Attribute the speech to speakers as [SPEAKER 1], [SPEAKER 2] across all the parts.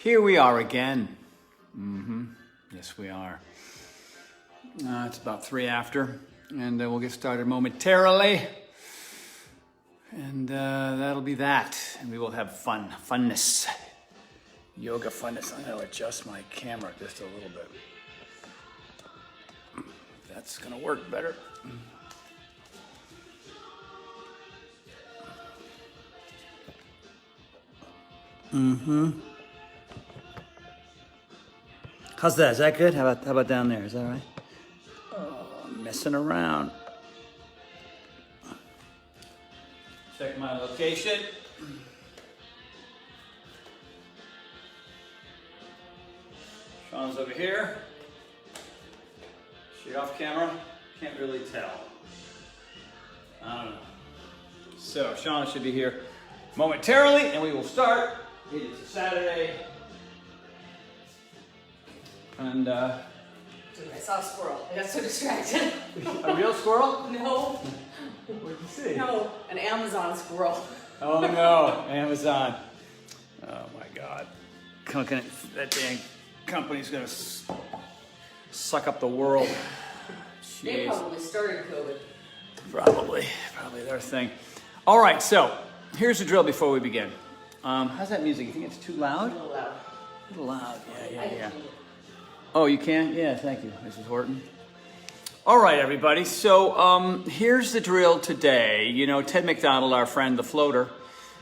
[SPEAKER 1] Here we are again. Yes, we are. It's about 3 after, and we'll get started momentarily. And that'll be that. And we will have funness. Yoga funness. I'm going to adjust my camera just a little bit. That's going to work better. How's that? Is that good? How about down there? Is that all right? Oh, I'm messing around. Check my location. Sean's over here. Is she off camera? Can't really tell. I don't know. So Sean should be here momentarily, and we will start. It is Saturday. And
[SPEAKER 2] Dude, I saw a squirrel. I got so distracted.
[SPEAKER 1] A real squirrel?
[SPEAKER 2] No.
[SPEAKER 1] What did you see?
[SPEAKER 2] No, an Amazon squirrel.
[SPEAKER 1] Oh no, Amazon. Oh my God. That dang company's gonna suck up the world.
[SPEAKER 2] They
[SPEAKER 1] Jeez.
[SPEAKER 2] probably started COVID.
[SPEAKER 1] Probably their thing. All right, so here's the drill before we begin. How's that music? You think it's too loud?
[SPEAKER 2] A little loud.
[SPEAKER 1] A little loud, yeah. Oh, you can? Yeah, thank you, Mrs. Horton. All right, everybody. So here's the drill today. You know, Ted McDonald, our friend, the floater,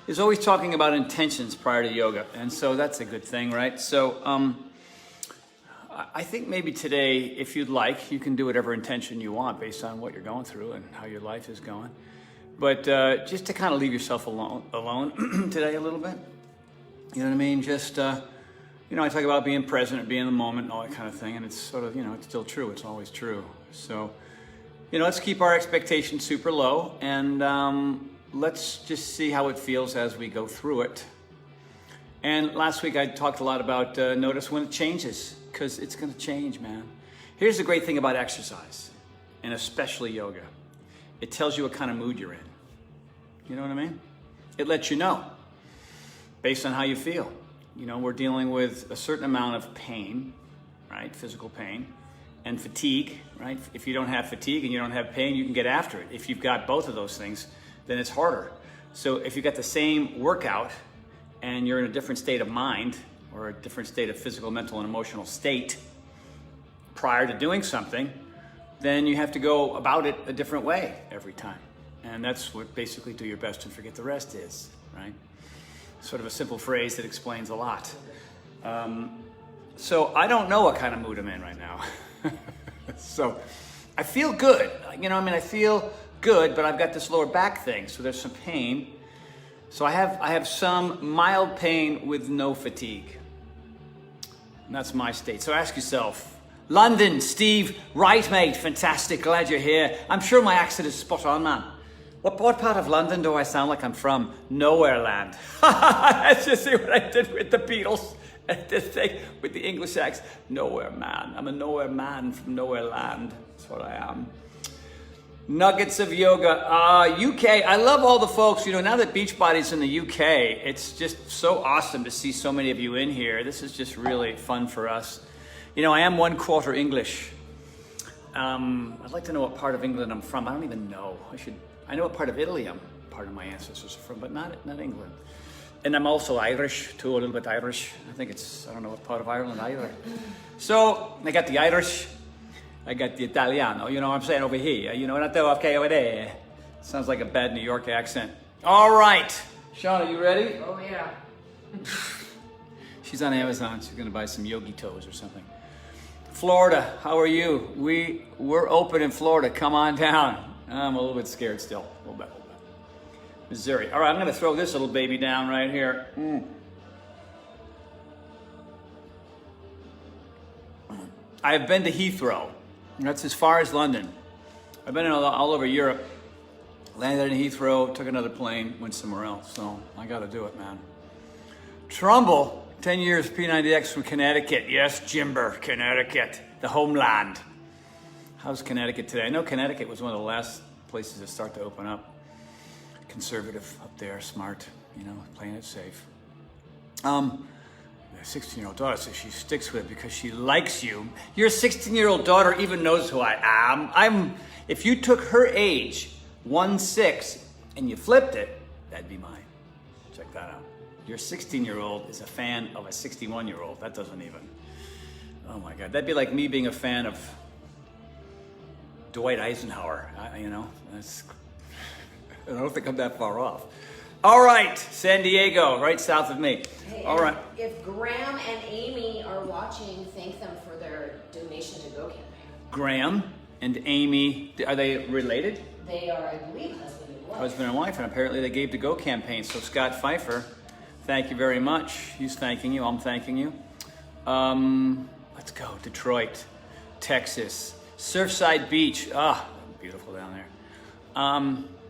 [SPEAKER 1] is always talking about intentions prior to yoga. And so that's a good thing, right? So I think maybe today, if you'd like, you can do whatever intention you want based on what you're going through and how your life is going. But just to kind of leave yourself alone today a little bit. You know what I mean? Just... you know, I talk about being present and being in the moment and all that kind of thing, and it's sort of, you know, it's still true. It's always true. So, you know, let's keep our expectations super low, and let's just see how it feels as we go through it. And last week I talked a lot about notice when it changes, because it's going to change, man. Here's the great thing about exercise, and especially yoga. It tells you what kind of mood you're in. You know what I mean? It lets you know, based on how you feel. You know, we're dealing with a certain amount of pain, right? Physical pain and fatigue, right? If you don't have fatigue and you don't have pain, you can get after it. If you've got both of those things, then it's harder. So if you've got the same workout and you're in a different state of mind or a different state of physical, mental, and emotional state prior to doing something, then you have to go about it a different way every time. And that's what basically do your best and forget the rest is, right? Sort of a simple phrase that explains a lot. So I don't know what kind of mood I'm in right now. So I feel good. You know, I mean, I feel good, but I've got this lower back thing, so there's some pain. So I have some mild pain with no fatigue. And that's my state. So ask yourself, London, Steve, right, mate, fantastic, glad you're here. I'm sure my accent is spot on, man. What part of London do I sound like I'm from? Nowhere land. Let's just see what I did with the Beatles. This thing with the English accent. Nowhere man. I'm a nowhere man from nowhere land. That's what I am. Nuggets of yoga. UK. I love all the folks. You know, now that Beachbody's in the UK, it's just so awesome to see so many of you in here. This is just really fun for us. You know, I am 1/4 English. I'd like to know what part of England I'm from. I don't even know. I know what part of Italy part of my ancestors are from, but not England. And I'm also Irish, too, a little bit Irish. I don't know what part of Ireland either. So, I got the Irish, I got the Italiano, you know what I'm saying, over here. You know what I'm saying, okay, over there. Sounds like a bad New York accent. All right. Sean, are you ready?
[SPEAKER 2] Oh, yeah.
[SPEAKER 1] She's on Amazon. She's going to buy some yogi toes or something. Florida, how are you? We're open in Florida. Come on down. I'm a little bit scared still. A little bit. Missouri. All right, I'm going to throw this little baby down right here. I've been to Heathrow. That's as far as London. I've been all over Europe. Landed in Heathrow, took another plane, went somewhere else. So I got to do it, man. Trumbull, 10 years P90X from Connecticut. Yes, Jimber, Connecticut, the homeland. How's Connecticut today? I know Connecticut was one of the last places to start to open up. Conservative up there, smart, you know, playing it safe. A 16-year-old daughter says she sticks with it because she likes you. Your 16-year-old daughter even knows who I am. If you took her age, 1-6, and you flipped it, that'd be mine. Check that out. Your 16-year-old is a fan of a 61-year-old. That doesn't even, oh my God. That'd be like me being a fan of Dwight Eisenhower. I don't think I'm that far off. All right, San Diego, right south of me.
[SPEAKER 2] Hey,
[SPEAKER 1] all right.
[SPEAKER 2] If Graham and Amy are watching, thank them for their donation to Go campaign.
[SPEAKER 1] Graham and Amy, are they related?
[SPEAKER 2] They are, I believe, husband and wife.
[SPEAKER 1] Husband and wife, and apparently they gave to Go campaign. So Scott Pfeiffer, thank you very much. He's thanking you, I'm thanking you. Let's go, Detroit, Texas, Surfside Beach. Beautiful down there.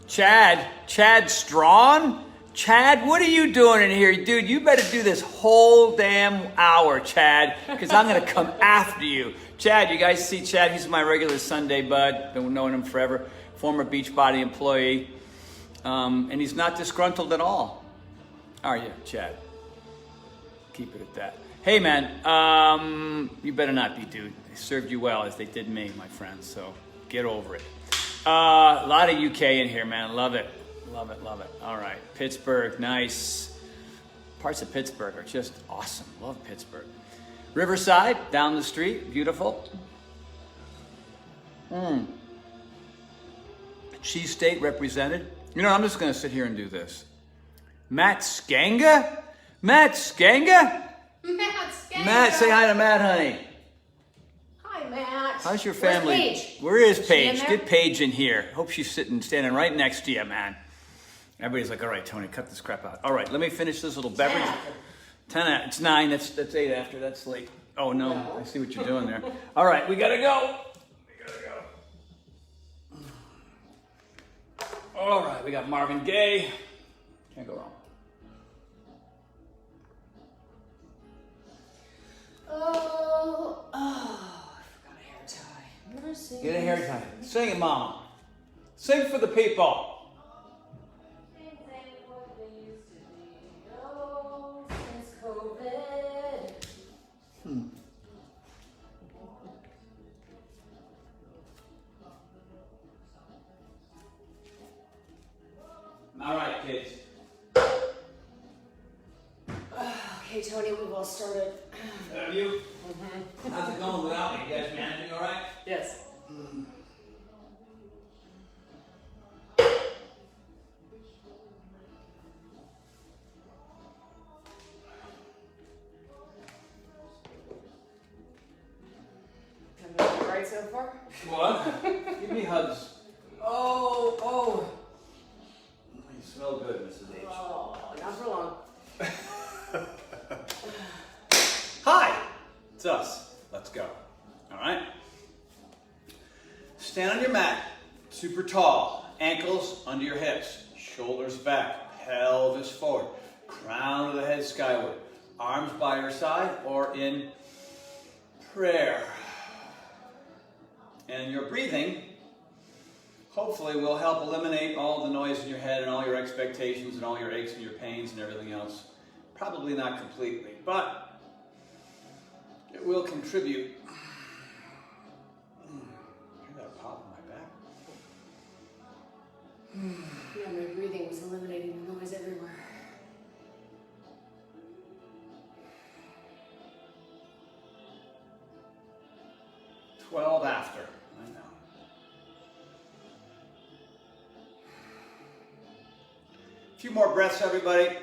[SPEAKER 1] Chad Strawn? Chad, what are you doing in here? Dude, you better do this whole damn hour, Chad, because I'm going to come after you. Chad, you guys see Chad? He's my regular Sunday bud. Been knowing him forever. Former Beachbody employee. And he's not disgruntled at all. Are you, Chad? Keep it at that. Hey, man, you better not be, dude. They served you well, as they did me, my friend, so get over it. A lot of UK in here, man. Love it. Love it, love it. All right. Pittsburgh, nice. Parts of Pittsburgh are just awesome. Love Pittsburgh. Riverside, down the street. Beautiful. Cheese State represented. You know, I'm just going to sit here and do this. Matt Skanga? Matt Skanga?
[SPEAKER 2] Matt Skanga.
[SPEAKER 1] Matt, say hi to Matt, honey.
[SPEAKER 2] Hi, Matt.
[SPEAKER 1] How's your family?
[SPEAKER 2] Where's Paige?
[SPEAKER 1] Where is
[SPEAKER 2] Is she in
[SPEAKER 1] Paige?
[SPEAKER 2] there?
[SPEAKER 1] Get Paige in here. Hope she's standing right next to you, man. Everybody's like, all right, Tony, cut this crap out. All right, let me finish this little beverage. 10 after. It's 9. That's 8 after. That's late. Oh, no. I see what you're doing there. All right, we got to go. All right, we got Marvin Gaye. Can't go wrong.
[SPEAKER 2] I forgot a hair tie. Mercy.
[SPEAKER 1] Get a hair tie. Sing it, Mama. Sing for the people.
[SPEAKER 2] Things ain't what they used to be. Oh, since COVID.
[SPEAKER 1] All right, kids.
[SPEAKER 2] Okay, Tony, we've all started.
[SPEAKER 1] Have you? How's it going without me? You guys managing all right?
[SPEAKER 2] Yes. Everything all right so far?
[SPEAKER 1] What? Give me hugs. Oh. You smell good, Mrs. H.
[SPEAKER 2] Oh, not for long.
[SPEAKER 1] Hi, it's us. Let's go. All right. Stand on your mat, super tall, ankles under your hips, shoulders back, pelvis forward, crown of the head skyward, arms by your side or in prayer. And your breathing hopefully will help eliminate all the noise in your head and all your expectations and all your aches and your pains and everything else. Probably not completely, but it will contribute. Hear that pop in my back?
[SPEAKER 2] Yeah, my breathing was eliminating the noise everywhere.
[SPEAKER 1] "12 after. I know. A few more breaths, everybody.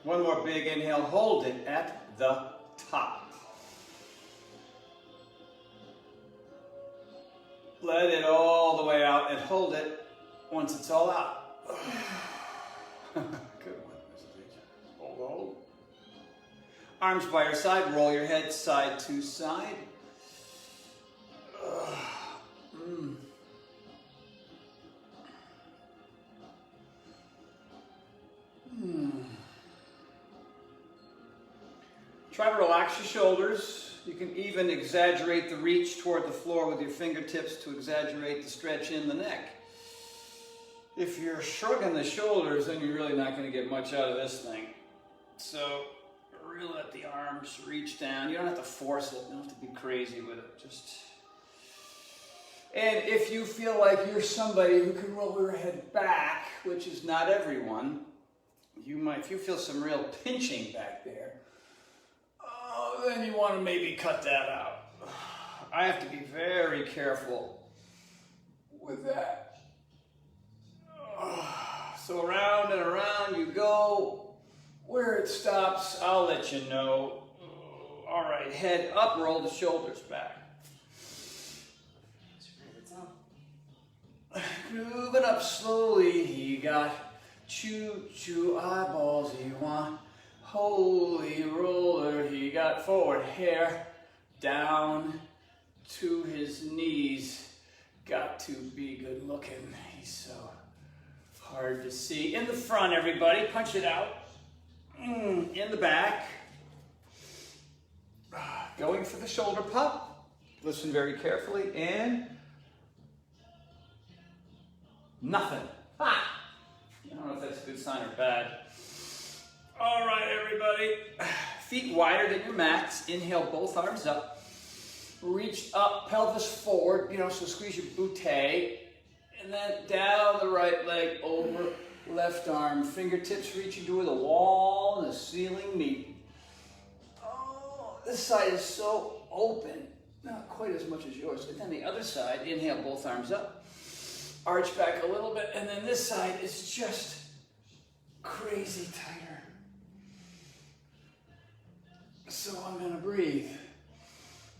[SPEAKER 1] One more big inhale. Hold it at the top. Let it all the way out and hold it once it's all out. Good one, Mrs. H. Hold. Arms by your side. Roll your head side to side. Try to relax your shoulders. You can even exaggerate the reach toward the floor with your fingertips to exaggerate the stretch in the neck. If you're shrugging the shoulders, then you're really not going to get much out of this thing. So really let the arms reach down. You don't have to force it. You don't have to be crazy with it. Just. And if you feel like you're somebody who can roll your head back, which is not everyone, you might, if you feel some real pinching back there, then you want to maybe cut that out. I have to be very careful with that. So around and around you go. Where it stops, I'll let you know. All right, head up, roll the shoulders back. Moving up slowly, he got choo-choo eyeballs, he want holy roller, he got forward hair down to his knees. Got to be good looking, he's so hard to see. In the front, everybody, punch it out. In the back. Going for the shoulder pop. Listen very carefully, and nothing. I don't know if that's a good sign or bad. All right, everybody. Feet wider than your mats. Inhale, both arms up. Reach up, pelvis forward, so squeeze your butte. And then down the right leg, over left arm. Fingertips reaching toward the wall and the ceiling meet. Oh, this side is so open. Not quite as much as yours. And then the other side, inhale, both arms up. Arch back a little bit. And then this side is just crazy tighter. So I'm going to breathe.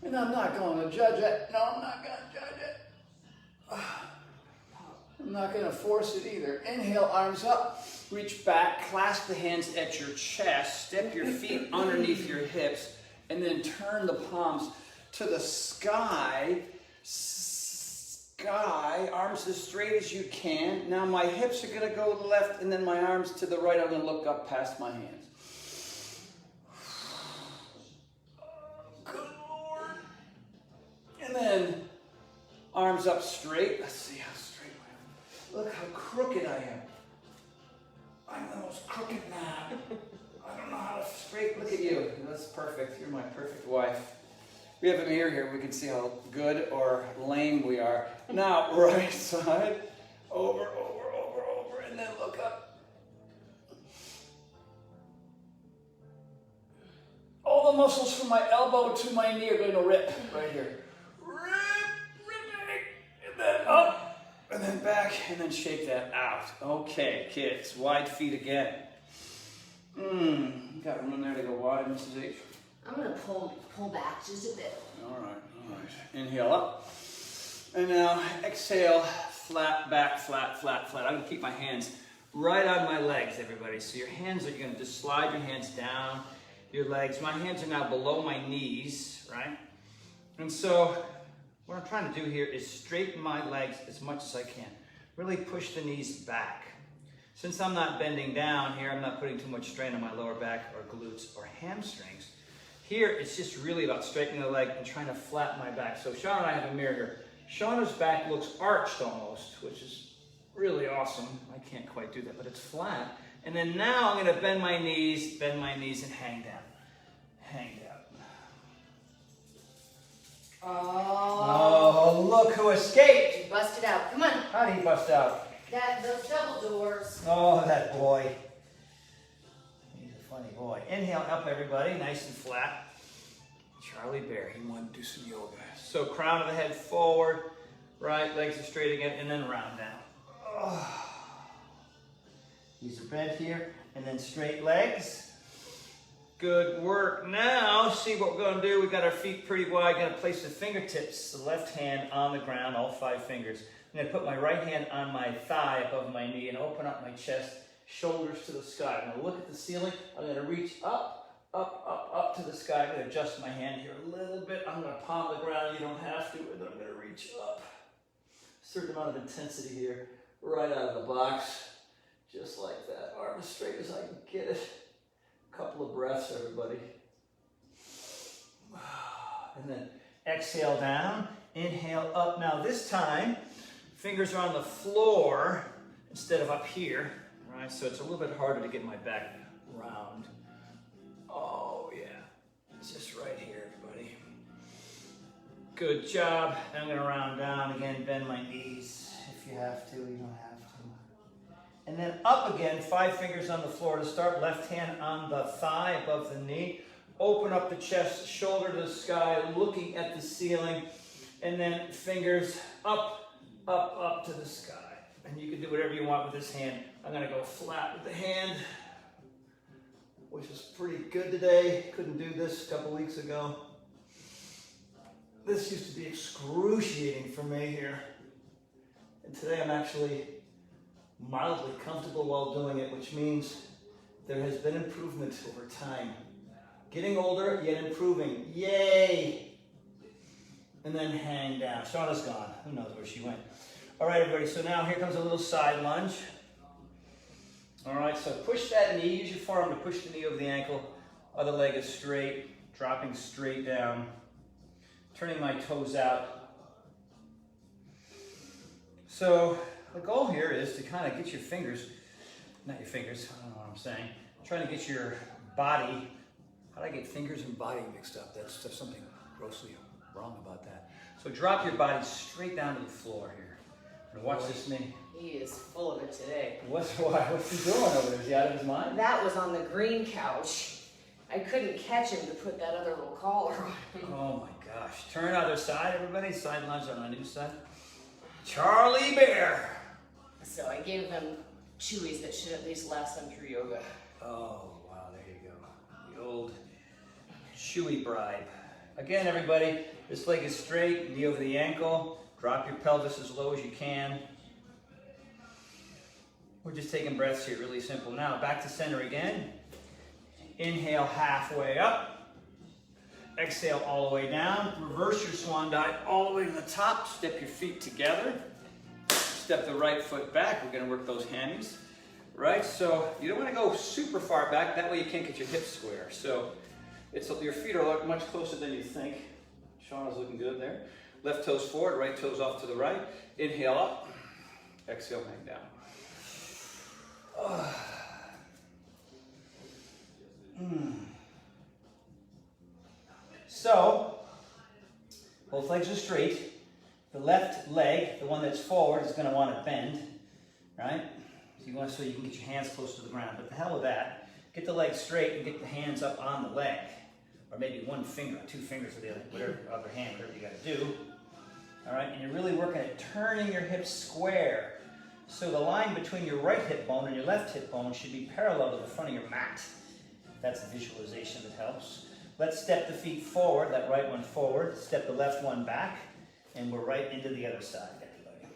[SPEAKER 1] And I'm not going to judge it. No, I'm not going to judge it. I'm not going to force it either. Inhale, arms up. Reach back. Clasp the hands at your chest. Step your feet underneath your hips. And then turn the palms to the sky. Arms as straight as you can. Now my hips are going to go left and then my arms to the right. I'm going to look up past my hands. Good Lord. And then arms up straight. Let's see how straight I am. Look how crooked I am. I'm the most crooked man. I don't know how to straight. Look at you. That's perfect. You're my perfect wife. We have a mirror here. We can see how good or lame we are. Now, right side. Over, and then look up. All the muscles from my elbow to my knee are going to rip right here. Ripping. And then up, and then back, and then shake that out. Okay, kids, wide feet again. You got room there to go wide, Mrs. H?
[SPEAKER 2] I'm going to pull back just a bit.
[SPEAKER 1] All right. Inhale up. And now exhale, flat back, flat. I'm going to keep my hands right on my legs, everybody. So your hands, you're going to just slide your hands down your legs. My hands are now below my knees, right? And so what I'm trying to do here is straighten my legs as much as I can. Really push the knees back. Since I'm not bending down here, I'm not putting too much strain on my lower back or glutes or hamstrings. Here, it's just really about straightening the leg and trying to flatten my back. So Shauna and I have a mirror here. Shauna's back looks arched almost, which is really awesome. I can't quite do that, but it's flat. And then now I'm going to bend my knees and hang down. Hang down. Oh, look who escaped.
[SPEAKER 2] You busted out. Come on.
[SPEAKER 1] How did he bust out?
[SPEAKER 2] Those double doors.
[SPEAKER 1] Oh, that boy. He's a funny boy. Inhale up, everybody, nice and flat. Charlie Bear, he wanted to do some yoga. So crown of the head forward, right, legs are straight again, and then round down. Oh. These are bent here, and then straight legs. Good work. Now, see what we're going to do. We've got our feet pretty wide. Going to place the fingertips, the left hand on the ground, all 5 fingers. I'm going to put my right hand on my thigh above my knee and open up my chest, shoulders to the sky. I'm going to look at the ceiling. I'm going to reach up to the sky. I'm going to adjust my hand here a little bit. I'm going to palm the ground. You don't have to. And then I'm going to reach up. A certain amount of intensity here, right out of the box. Just like that. Arm as straight as I can get it. A couple of breaths, everybody. And then exhale down. Inhale up. Now this time, fingers are on the floor. instead of up here, right? So it's a little bit harder to get my back round. Oh yeah, just right here, everybody. Good job. Now I'm gonna round down again, bend my knees if you have to, you don't have to. And then up again, 5 fingers on the floor to start, left hand on the thigh above the knee. Open up the chest, shoulder to the sky, looking at the ceiling, and then fingers up, up, up to the sky. And you can do whatever you want with this hand. I'm gonna go flat with the hand, which is pretty good today. Couldn't do this a couple weeks ago. This used to be excruciating for me here. And today I'm actually mildly comfortable while doing it, which means there has been improvement over time. Getting older, yet improving. Yay! And then hang down. Shauna's gone. Who knows where she went? All right, everybody. So now here comes a little side lunge. All right, so push that knee. Use your forearm to push the knee over the ankle. Other leg is straight. Dropping straight down. Turning my toes out. So the goal here is to kind of get your fingers, not your fingers, I don't know what I'm saying. Trying to get your body. How do I get fingers and body mixed up? There's something grossly wrong about that. So drop your body straight down to the floor here. And watch this knee.
[SPEAKER 2] He is full of it today.
[SPEAKER 1] What's he doing over there? Is he out of his mind?
[SPEAKER 2] That was on the green couch. I couldn't catch him to put that other little collar on him.
[SPEAKER 1] Oh my gosh. Turn other side, everybody. Side lunge on the new side. Charlie Bear.
[SPEAKER 2] So I gave him chewies that should at least last them through yoga.
[SPEAKER 1] Oh, wow, there you go. The old chewy bribe. Again, everybody, this leg is straight, knee over the ankle. Drop your pelvis as low as you can. We're just taking breaths here, really simple. Now, back to center again. Inhale halfway up. Exhale all the way down. Reverse your swan dive all the way to the top. Step your feet together. Step the right foot back. We're going to work those hammies. Right? So you don't want to go super far back. That way you can't get your hips square. So your feet are much closer than you think. Shauna's looking good there. Left toes forward, right toes off to the right. Inhale up. Exhale, hang down. So, both legs are straight. The left leg, the one that's forward, is going to want to bend, right? So you can get your hands close to the ground. But the hell with that. Get the leg straight and get the hands up on the leg. Or maybe one finger, 2 fingers of the other, whatever other hand, whatever you got to do. All right, and you're really working at turning your hips square. So the line between your right hip bone and your left hip bone should be parallel to the front of your mat. That's a visualization that helps. Let's step the feet forward, that right one forward, step the left one back, and we're right into the other side, everybody.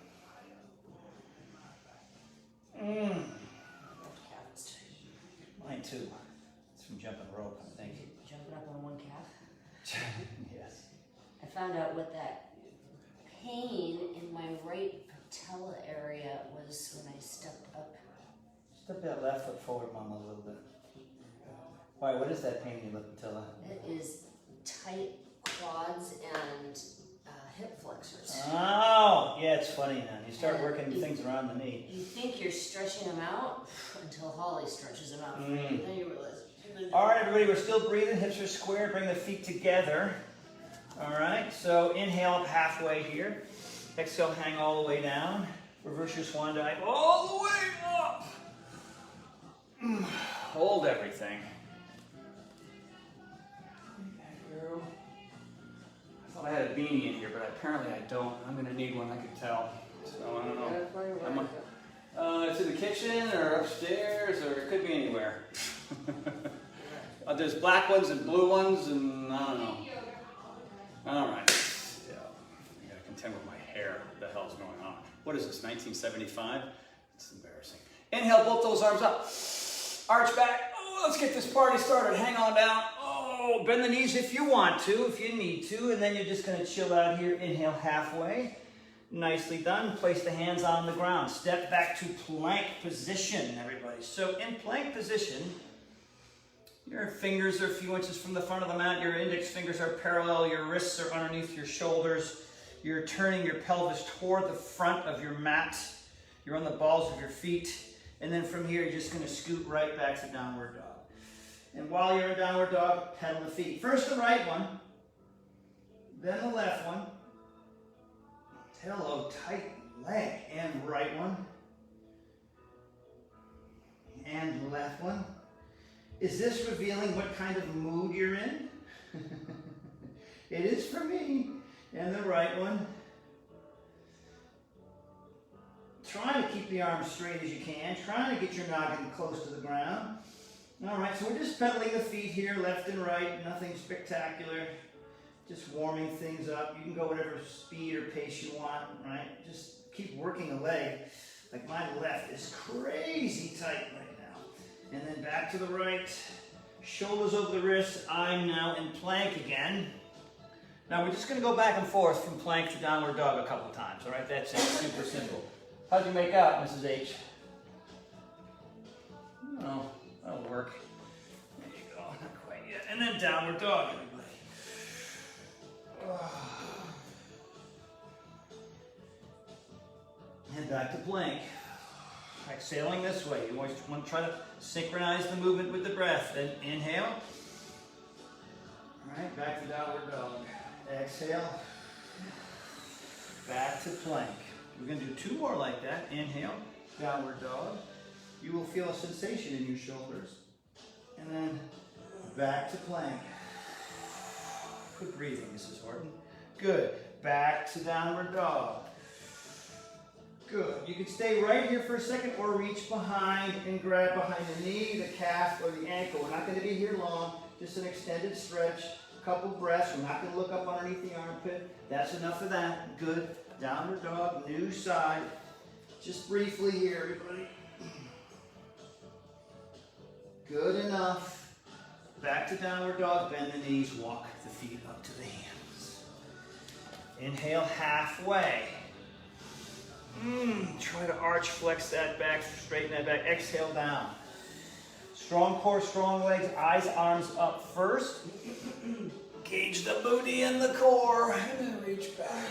[SPEAKER 1] Mine too. It's from jumping rope, I think.
[SPEAKER 2] Jumping up on one calf.
[SPEAKER 1] Yes.
[SPEAKER 2] I found out what that pain in my right patella area was when I stepped up.
[SPEAKER 1] Step that left foot forward, Mama, a little bit. Why, what is that pain in your left patella?
[SPEAKER 2] It is tight quads and hip flexors.
[SPEAKER 1] Oh, yeah, it's funny then. You start working things around the knee.
[SPEAKER 2] You think you're stretching them out until Holly stretches them out for you. Then you realize.
[SPEAKER 1] All right, everybody, we're still breathing. Hips are square. Bring the feet together. All right, so inhale up halfway here. Exhale, hang all the way down. Reverse your swan dive all the way up. Hold everything. I thought I had a beanie in here, but apparently I don't. I'm going to need one, I can tell. So I don't know. It's in the kitchen or upstairs, or it could be anywhere. There's black ones and blue ones, and I don't know. All right. Yeah. I got to contend with my hair. What the hell's going on? What is this, 1975? It's embarrassing. Inhale, both those arms up. Arch back. Oh, let's get this party started. Hang on down. Oh, bend the knees if you want to, if you need to, and then you're just going to chill out here. Inhale halfway. Nicely done. Place the hands on the ground. Step back to plank position, everybody. So in plank position, your fingers are a few inches from the front of the mat. Your index fingers are parallel. Your wrists are underneath your shoulders. You're turning your pelvis toward the front of your mat. You're on the balls of your feet. And then from here, you're just gonna scoot right back to downward dog. And while you're in downward dog, pedal the feet. First the right one, then the left one. Hello, tight leg. And right one. And the left one. Is this revealing what kind of mood you're in? It is for me. And the right one. Trying to keep the arms straight as you can. Trying to get your noggin close to the ground. All right, so we're just pedaling the feet here, left and right. Nothing spectacular. Just warming things up. You can go whatever speed or pace you want, right? Just keep working the leg. Like my left is crazy tight right now. And then back to the right. Shoulders over the wrists. I'm now in plank again. Now we're just going to go back and forth from plank to downward dog a couple times. All right, that's it. Super simple. How'd you make out, Mrs. H? Oh, that'll work. There you go. Not quite yet. And then downward dog, everybody. And back to plank. Exhaling this way. You always want to try to synchronize the movement with the breath. Then inhale. All right, back to downward dog. Exhale. Back to plank. We're going to do 2 more like that. Inhale, downward dog. You will feel a sensation in your shoulders. And then back to plank. Good breathing, Mrs. Horton. Good. Back to downward dog. Good. You can stay right here for a second or reach behind and grab behind the knee, the calf, or the ankle. We're not going to be here long. Just an extended stretch. A couple breaths. We're not going to look up underneath the armpit. That's enough of that. Good. Downward dog, new side. Just briefly here, everybody. Good enough. Back to downward dog, bend the knees, walk the feet up to the hands. Inhale halfway. Try to arch, flex that back, straighten that back. Exhale down. Strong core, strong legs, eyes, arms up first. Gauge the booty and the core. And then reach back.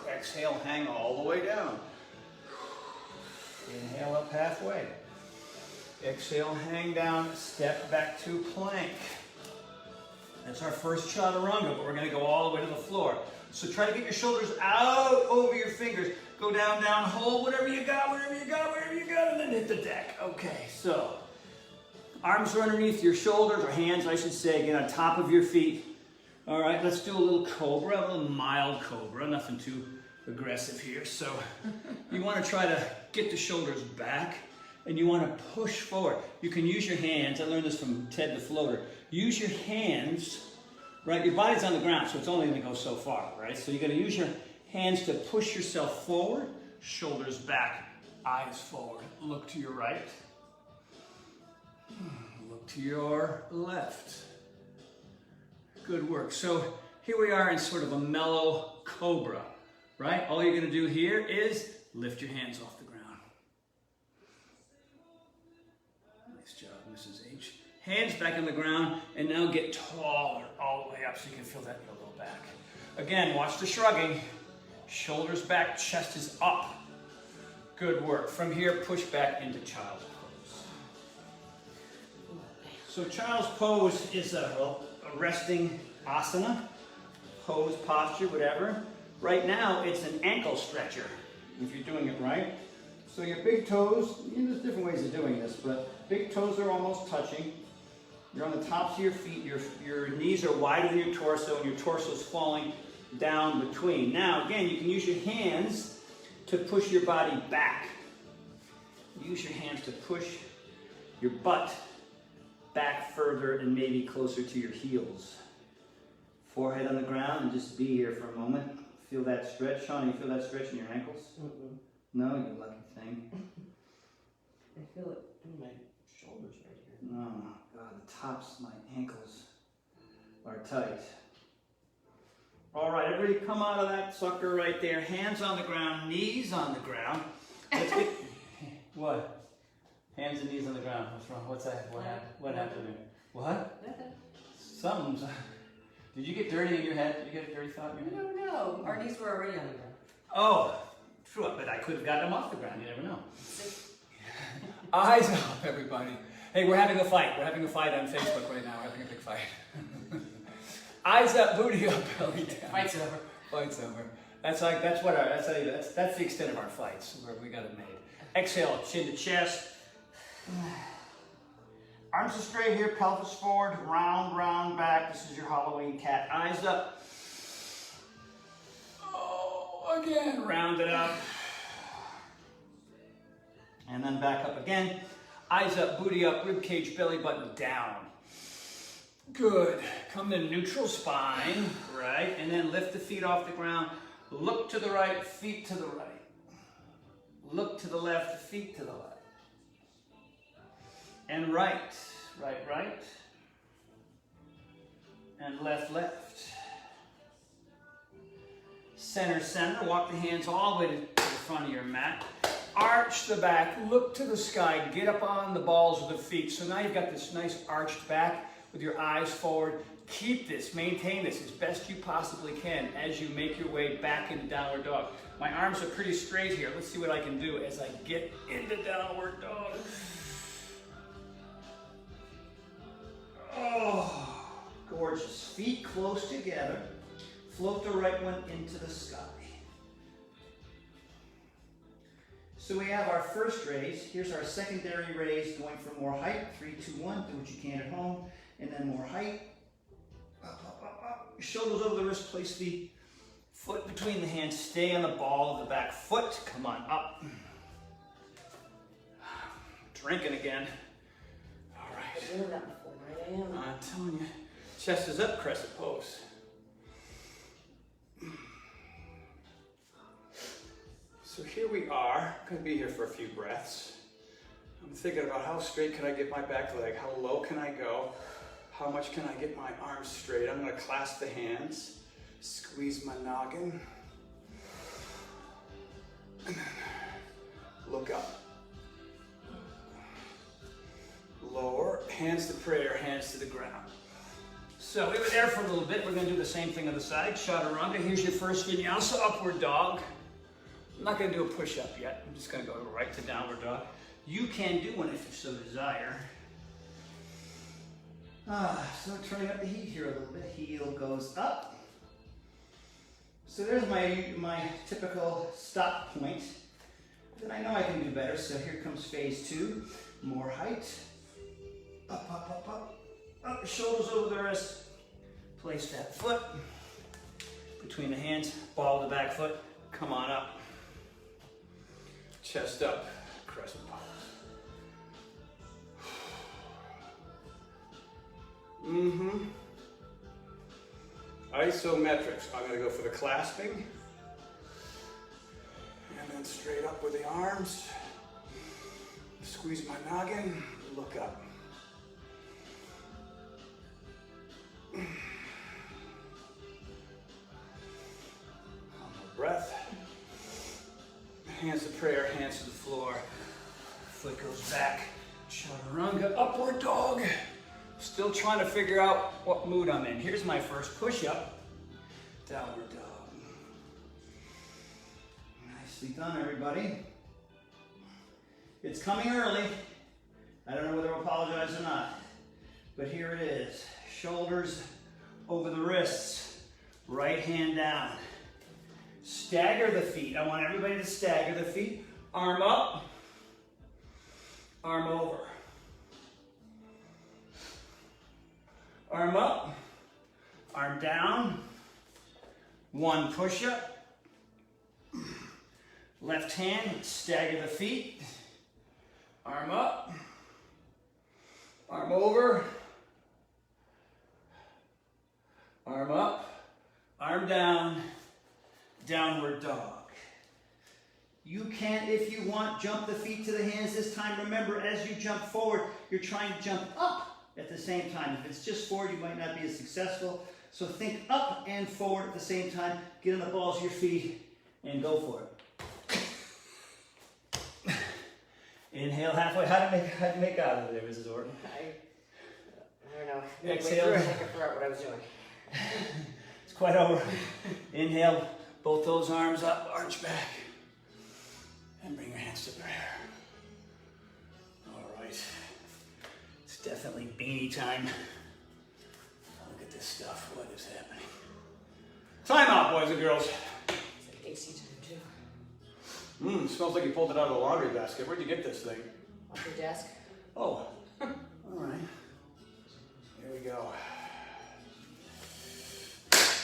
[SPEAKER 1] Exhale, hang all the way down. Inhale up halfway. Exhale, hang down, step back to plank. That's our first chaturanga, but we're going to go all the way to the floor. So try to get your shoulders out over your fingers. Go down, down, hold whatever you got, wherever you got, wherever you got, and then hit the deck. Okay, so arms are underneath your shoulders, or hands, I should say, get on top of your feet. All right, let's do a little cobra, a little mild cobra, nothing too aggressive here. So you want to try to get the shoulders back and you want to push forward. You can use your hands. I learned this from Ted the Floater. Use your hands, right? Your body's on the ground, so it's only going to go so far, right? So you got to use your hands to push yourself forward, shoulders back, eyes forward. Look to your right. Look to your left. Good work. So here we are in sort of a mellow cobra, right? All you're going to do here is lift your hands off the ground. Nice job, Mrs. H. Hands back on the ground, and now get taller all the way up so you can feel that in your low back. Again, watch the shrugging. Shoulders back, chest is up. Good work. From here, push back into child's pose. So child's pose is a resting asana, pose, posture, whatever. Right now, it's an ankle stretcher, if you're doing it right. So your big toes, there's different ways of doing this, but big toes are almost touching. You're on the tops of your feet, your knees are wider than your torso, and your torso is falling down between. Now, again, you can use your hands to push your body back. Use your hands to push your butt back further and maybe closer to your heels. Forehead on the ground and just be here for a moment. Feel that stretch, Sean? You feel that stretch in your ankles?
[SPEAKER 3] Mm-mm.
[SPEAKER 1] No, you lucky thing.
[SPEAKER 3] I feel it in my shoulders right here.
[SPEAKER 1] Oh, God, the tops of my ankles are tight. All right, everybody come out of that sucker right there. Hands on the ground, knees on the ground. Let's get... What? Hands and knees on the ground. What's wrong? What's that? What happened there? What? Something's... Did you get dirty in your head? Did you get a dirty thought in your head?
[SPEAKER 3] No, our knees were already on the ground.
[SPEAKER 1] Oh, True, but I could have gotten them off the ground, you never know. Eyes up, everybody. Hey, we're having a fight. We're having a fight on Facebook right now. We're having a big fight. Eyes up, booty up, belly down.
[SPEAKER 3] Fight's over.
[SPEAKER 1] Fight's over. That's the extent of our fights where we got it made. Exhale, chin to chest. Arms are straight here, pelvis forward, round, round back. This is your Halloween cat. Eyes up. Oh, again, round it up. And then back up again. Eyes up, booty up, rib cage, belly button down. Good. Come to neutral spine, right? And then lift the feet off the ground. Look to the right, feet to the right. Look to the left, feet to the left. And right, right, right. And left, left. Center, center. Walk the hands all the way to the front of your mat. Arch the back, look to the sky, get up on the balls of the feet. So now you've got this nice arched back with your eyes forward. Keep this, maintain this as best you possibly can as you make your way back into downward dog. My arms are pretty straight here. Let's see what I can do as I get into downward dog. Oh, gorgeous. Feet close together. Float the right one into the sky. So we have our first raise. Here's our secondary raise going for more height. 3, 2, 1. Do what you can at home. And then more height. Up, up, up, up. Shoulders over the wrist. Place the foot between the hands. Stay on the ball of the back foot. Come on up. Drinking again. All right.
[SPEAKER 2] I've been doing that before, right? I am.
[SPEAKER 1] I'm telling you. Chest is up, crescent pose. So here we are. I'm going to be here for a few breaths. I'm thinking about how straight can I get my back leg? How low can I go? How much can I get my arms straight? I'm going to clasp the hands, squeeze my noggin, and then look up. Lower, hands to prayer, hands to the ground. So we were there for a little bit. We're going to do the same thing on the side. Chaturanga. Here's your first vinyasa, upward dog. I'm not going to do a push-up yet. I'm just going to go right to downward dog. You can do one if you so desire. So turning up the heat here a little bit. Heel goes up. So there's my typical stop point. Then I know I can do better. So here comes phase 2. More height. Up, up, up, up. Up, shoulders over the wrist. Place that foot between the hands. Ball of the back foot. Come on up. Chest up, crescent pose. Isometrics. I'm going to go for the clasping. And then straight up with the arms. Squeeze my noggin. Look up. Breath. Hands to prayer, hands to the floor. Foot goes back. Chaturanga, upward dog. Still trying to figure out what mood I'm in. Here's my first push-up. Downward dog. Nicely done, everybody. It's coming early. I don't know whether to apologize or not, but here it is. Shoulders over the wrists. Right hand down. Stagger the feet. I want everybody to stagger the feet. Arm up, arm over. Arm up, arm down. One push-up. Left hand, stagger the feet. Arm up, arm over. Arm up, arm down. Downward dog. You can, if you want, jump the feet to the hands this time. Remember, as you jump forward, you're trying to jump up at the same time. If it's just forward, you might not be as successful. So think up and forward at the same time. Get on the balls of your feet and go for it. Inhale halfway. How'd you make out of there, Mrs. Horton?
[SPEAKER 2] I don't know.
[SPEAKER 1] Exhale.
[SPEAKER 2] I think I forgot what I was doing.
[SPEAKER 1] It's quite over. Inhale. Both those arms up, arch back. And bring your hands to prayer. All right. It's definitely beanie time. Look at this stuff. What is happening? Time out, boys and girls.
[SPEAKER 3] It's like AC time too.
[SPEAKER 1] Smells like you pulled it out of the laundry basket. Where'd you get this thing?
[SPEAKER 3] Off your desk.
[SPEAKER 1] Oh. All right. Here we go.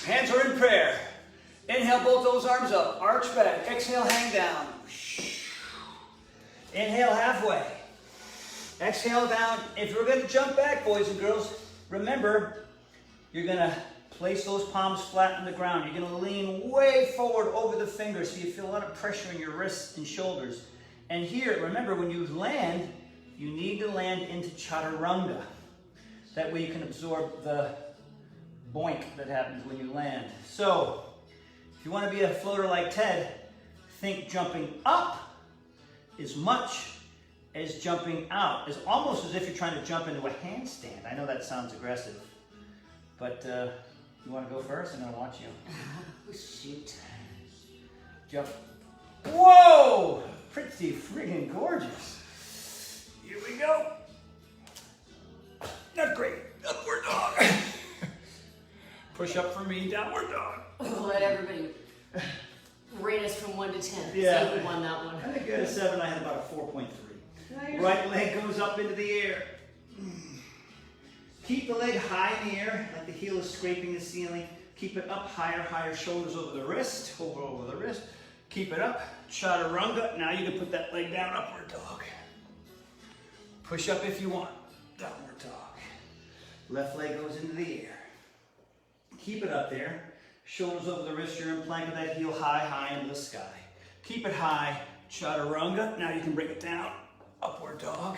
[SPEAKER 1] Hands are in prayer. Inhale, both those arms up. Arch back. Exhale, hang down. Inhale halfway. Exhale down. If you're going to jump back, boys and girls, remember, you're going to place those palms flat on the ground. You're going to lean way forward over the fingers so you feel a lot of pressure in your wrists and shoulders. And here, remember, when you land, you need to land into chaturanga. That way you can absorb the boink that happens when you land. So, if you want to be a floater like Ted, think jumping up as much as jumping out. It's almost as if you're trying to jump into a handstand. I know that sounds aggressive, but you want to go first? I'm going to watch you.
[SPEAKER 2] Oh, shoot.
[SPEAKER 1] Jump. Whoa! Pretty friggin' gorgeous. Here we go. Not great. Upward dog. Push up for me, downward dog.
[SPEAKER 2] Let everybody rate us from 1 to 10.
[SPEAKER 1] Yeah.
[SPEAKER 2] See who won that one.
[SPEAKER 1] I think you had a 7, I had about a 4.3.
[SPEAKER 3] No,
[SPEAKER 1] Right leg goes up into the air. Keep the leg high in the air, like the heel is scraping the ceiling. Keep it up higher, higher, shoulders over the wrist, over the wrist. Keep it up, chaturanga. Now you can put that leg down, upward dog. Push up if you want, downward dog. Left leg goes into the air. Keep it up there. Shoulders over the wrist, you're in plank with that heel high, high into the sky. Keep it high, chaturanga. Now you can bring it down, upward dog.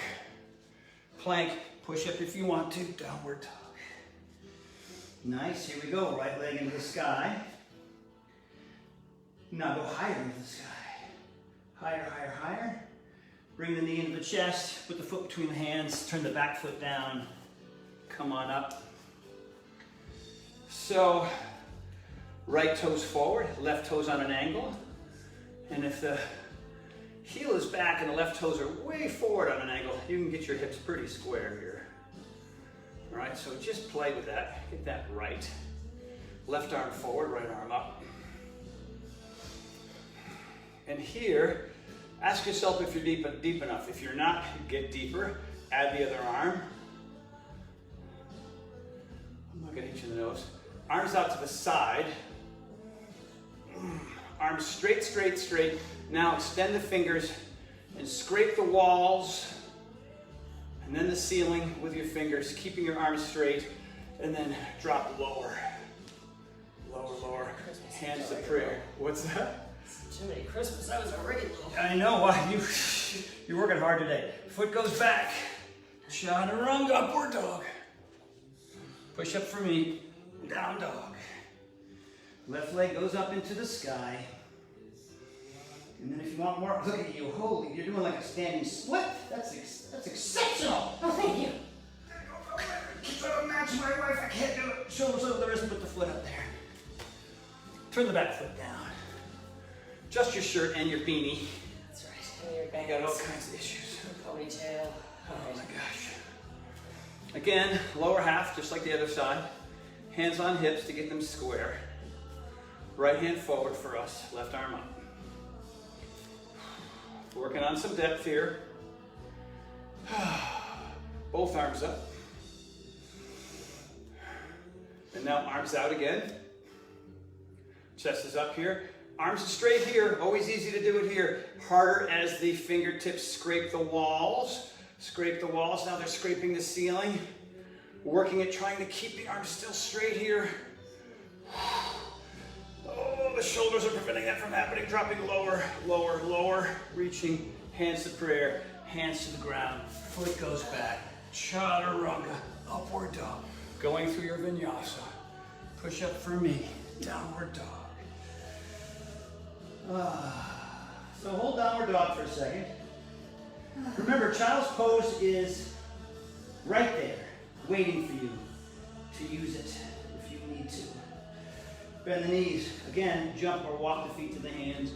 [SPEAKER 1] Plank, push up if you want to, downward dog. Nice, here we go. Right leg into the sky. Now go higher into the sky. Higher, higher, higher. Bring the knee into the chest, put the foot between the hands, turn the back foot down. Come on up. So, right toes forward, left toes on an angle. And if the heel is back and the left toes are way forward on an angle, you can get your hips pretty square here. All right, so just play with that. Get that right. Left arm forward, right arm up. And here, ask yourself if you're deep enough. If you're not, get deeper. Add the other arm. I'm not gonna hit you in the nose. Arms out to the side. Arms straight, straight, straight. Now extend the fingers and scrape the walls and then the ceiling with your fingers, keeping your arms straight, and then drop lower. Lower, lower. Hands to prayer. What's that?
[SPEAKER 3] Too many Christmas. I was already low.
[SPEAKER 1] I know why you're working hard today. Foot goes back. Chaturanga, upward dog. Push up for me. Down dog. Left leg goes up into the sky. And then if you want more, look at you. Holy, you're doing like a standing split. That's exceptional.
[SPEAKER 2] Oh, thank you.
[SPEAKER 1] Keep trying to match my wife. I can't do it. Shoulders over the wrist, put the foot up there. Turn the back foot down. Adjust your shirt and your beanie.
[SPEAKER 3] That's right. And your
[SPEAKER 1] You
[SPEAKER 3] bangs.
[SPEAKER 1] got all kinds of issues.
[SPEAKER 3] Ponytail.
[SPEAKER 1] Oh my gosh. Again, lower half, just like the other side. Hands on hips to get them square. Right hand forward for us, left arm up. Working on some depth here. Both arms up. And now arms out again. Chest is up here. Arms are straight here. Always easy to do it here. Harder as the fingertips scrape the walls. Scrape the walls. Now they're scraping the ceiling. Working at trying to keep the arms still straight here. Oh, the shoulders are preventing that from happening. Dropping lower, lower, lower. Reaching, hands to prayer, hands to the ground. Foot goes back. Chaturanga, upward dog. Going through your vinyasa. Push up for me, downward dog. So hold downward dog for a second. Remember, child's pose is right there, waiting for you to use it if you need to. Bend the knees. Again, jump or walk the feet to the hands.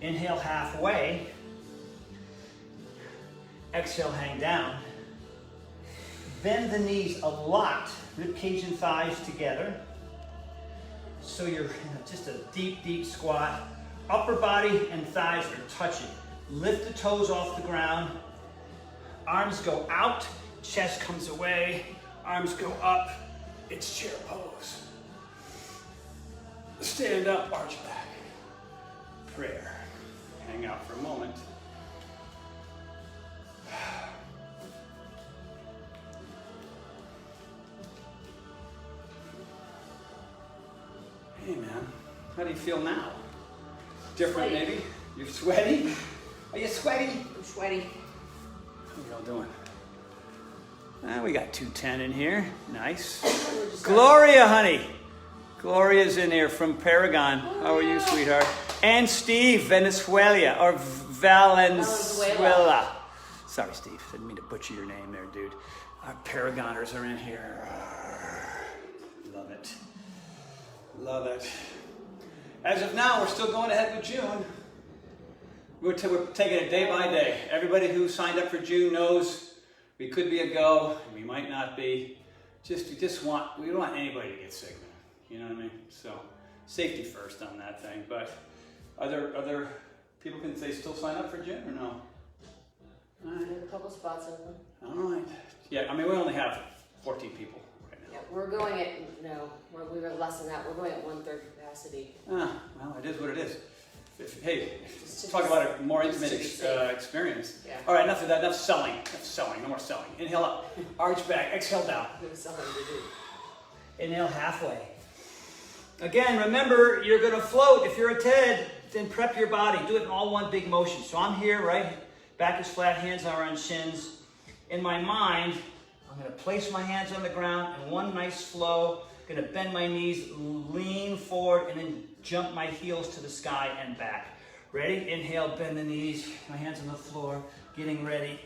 [SPEAKER 1] Inhale halfway. Exhale, hang down. Bend the knees a lot, rib cage and thighs together. So you're just a deep, deep squat. Upper body and thighs are touching. Lift the toes off the ground. Arms go out, chest comes away, arms go up. It's chair pose. Stand up, arch back. Prayer. Hang out for a moment. Hey man, how do you feel now? Different
[SPEAKER 2] Sweaty.
[SPEAKER 1] maybe? You're sweaty? Are you sweaty?
[SPEAKER 2] I'm sweaty.
[SPEAKER 1] How y'all doing? We got 210 in here. Nice.
[SPEAKER 2] We're just
[SPEAKER 1] Gloria, honey. Gloria's in here from Paragon. How are you, sweetheart? And Steve, Venezuela, or Valenzuela. Sorry, Steve. Didn't mean to butcher your name there, dude. Our Paragoners are in here. Love it. Love it. As of now, we're still going ahead with June. We're taking it day by day. Everybody who signed up for June knows we could be a go, and we might not be. We don't want anybody to get sick, man. You know what I mean? So, safety first on that thing. But other people, can they still sign up for June or no?
[SPEAKER 2] We have a couple spots open.
[SPEAKER 1] All right. Yeah, I mean, we only have 14 people right now.
[SPEAKER 2] Yeah, we're going at, we were less than that. We're going at 1/3 capacity.
[SPEAKER 1] Well, it is what it is. Hey, let's talk about a more intimate experience.
[SPEAKER 2] Yeah.
[SPEAKER 1] All right, enough of that. Enough selling. No more selling. Inhale up. Arch back. Exhale down.
[SPEAKER 2] There's something to do.
[SPEAKER 1] Inhale halfway. Again, remember, you're going to float. If you're a TED, then prep your body. Do it in all one big motion. So I'm here, right? Back is flat, hands are on shins. In my mind, I'm going to place my hands on the ground in one nice flow. Going to bend my knees, lean forward, and then jump my heels to the sky and back. Ready? Inhale, bend the knees, my hands on the floor, getting ready.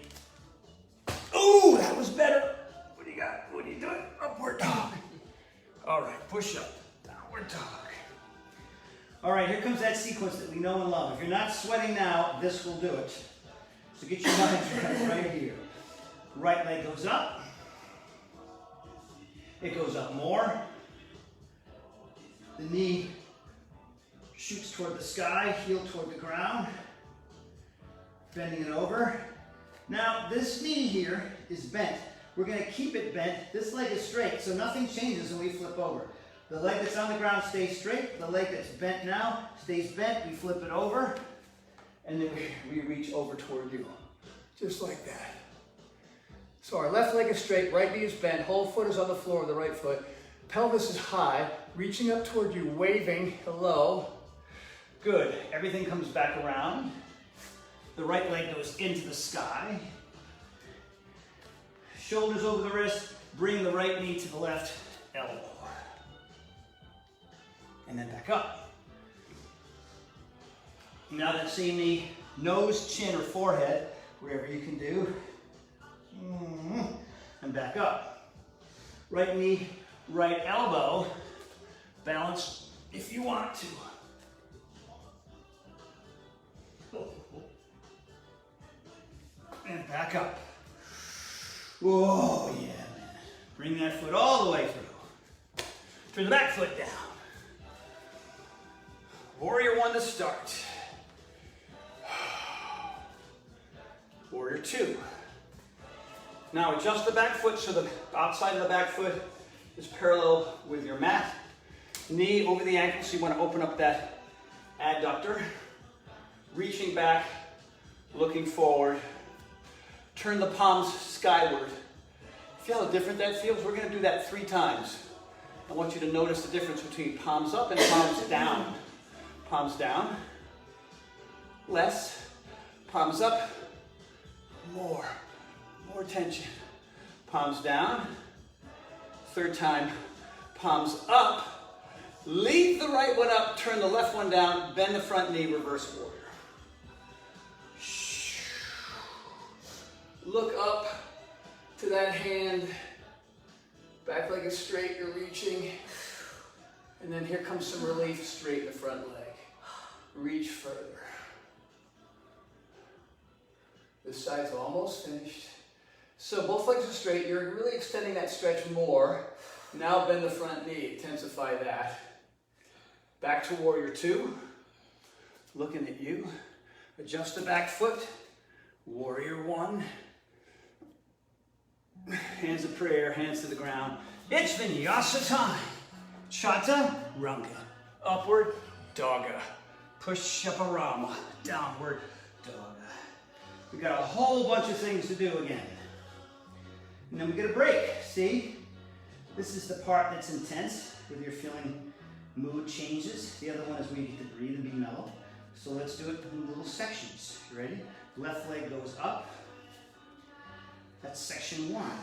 [SPEAKER 1] Ooh, that was better. What do you got? What are you doing? Upward dog. All right, push up. Downward dog. All right, here comes that sequence that we know and love. If you're not sweating now, this will do it. So get your minds right here. Right leg goes up. It goes up more. The knee shoots toward the sky, heel toward the ground. Bending it over. Now, this knee here is bent. We're going to keep it bent. This leg is straight, so nothing changes when we flip over. The leg that's on the ground stays straight. The leg that's bent now stays bent. We flip it over, and then we reach over toward you. Just like that. So our left leg is straight, right knee is bent, whole foot is on the floor of the right foot. Pelvis is high, reaching up toward you, waving hello. Good. Everything comes back around. The right leg goes into the sky. Shoulders over the wrist, bring the right knee to the left elbow. And then back up. Now that same knee, nose, chin, or forehead, wherever you can do. And back up. Right knee, right elbow. Balance if you want to. And back up. Whoa, yeah, man. Bring that foot all the way through. Turn the back foot down. Warrior 1 to start. Warrior 2. Now adjust the back foot so the outside of the back foot is parallel with your mat. Knee over the ankle, so you want to open up that adductor. Reaching back, looking forward. Turn the palms skyward. Feel how different that feels? We're going to do that 3 times. I want you to notice the difference between palms up and palms down. Palms down. Less. Palms up. More. More tension. Palms down. 3rd time. Palms up. Leave the right one up. Turn the left one down. Bend the front knee. Reverse warrior. Look up to that hand. Back leg is straight. You're reaching. And then here comes some relief. Straighten the front leg. Reach further. This side's almost finished. So both legs are straight. You're really extending that stretch more. Now bend the front knee, intensify that. Back to warrior two. Looking at you. Adjust the back foot. Warrior one. Hands of prayer, hands to the ground. It's Vinyasa time. Chaturanga. Upward Dogga. Push-up-a-rama. Downward Dogga. We got a whole bunch of things to do again. And then we get a break. See? This is the part that's intense, where you're feeling mood changes. The other one is we need to breathe and be mellow. So let's do it in little sections. You ready? Left leg goes up. That's section one.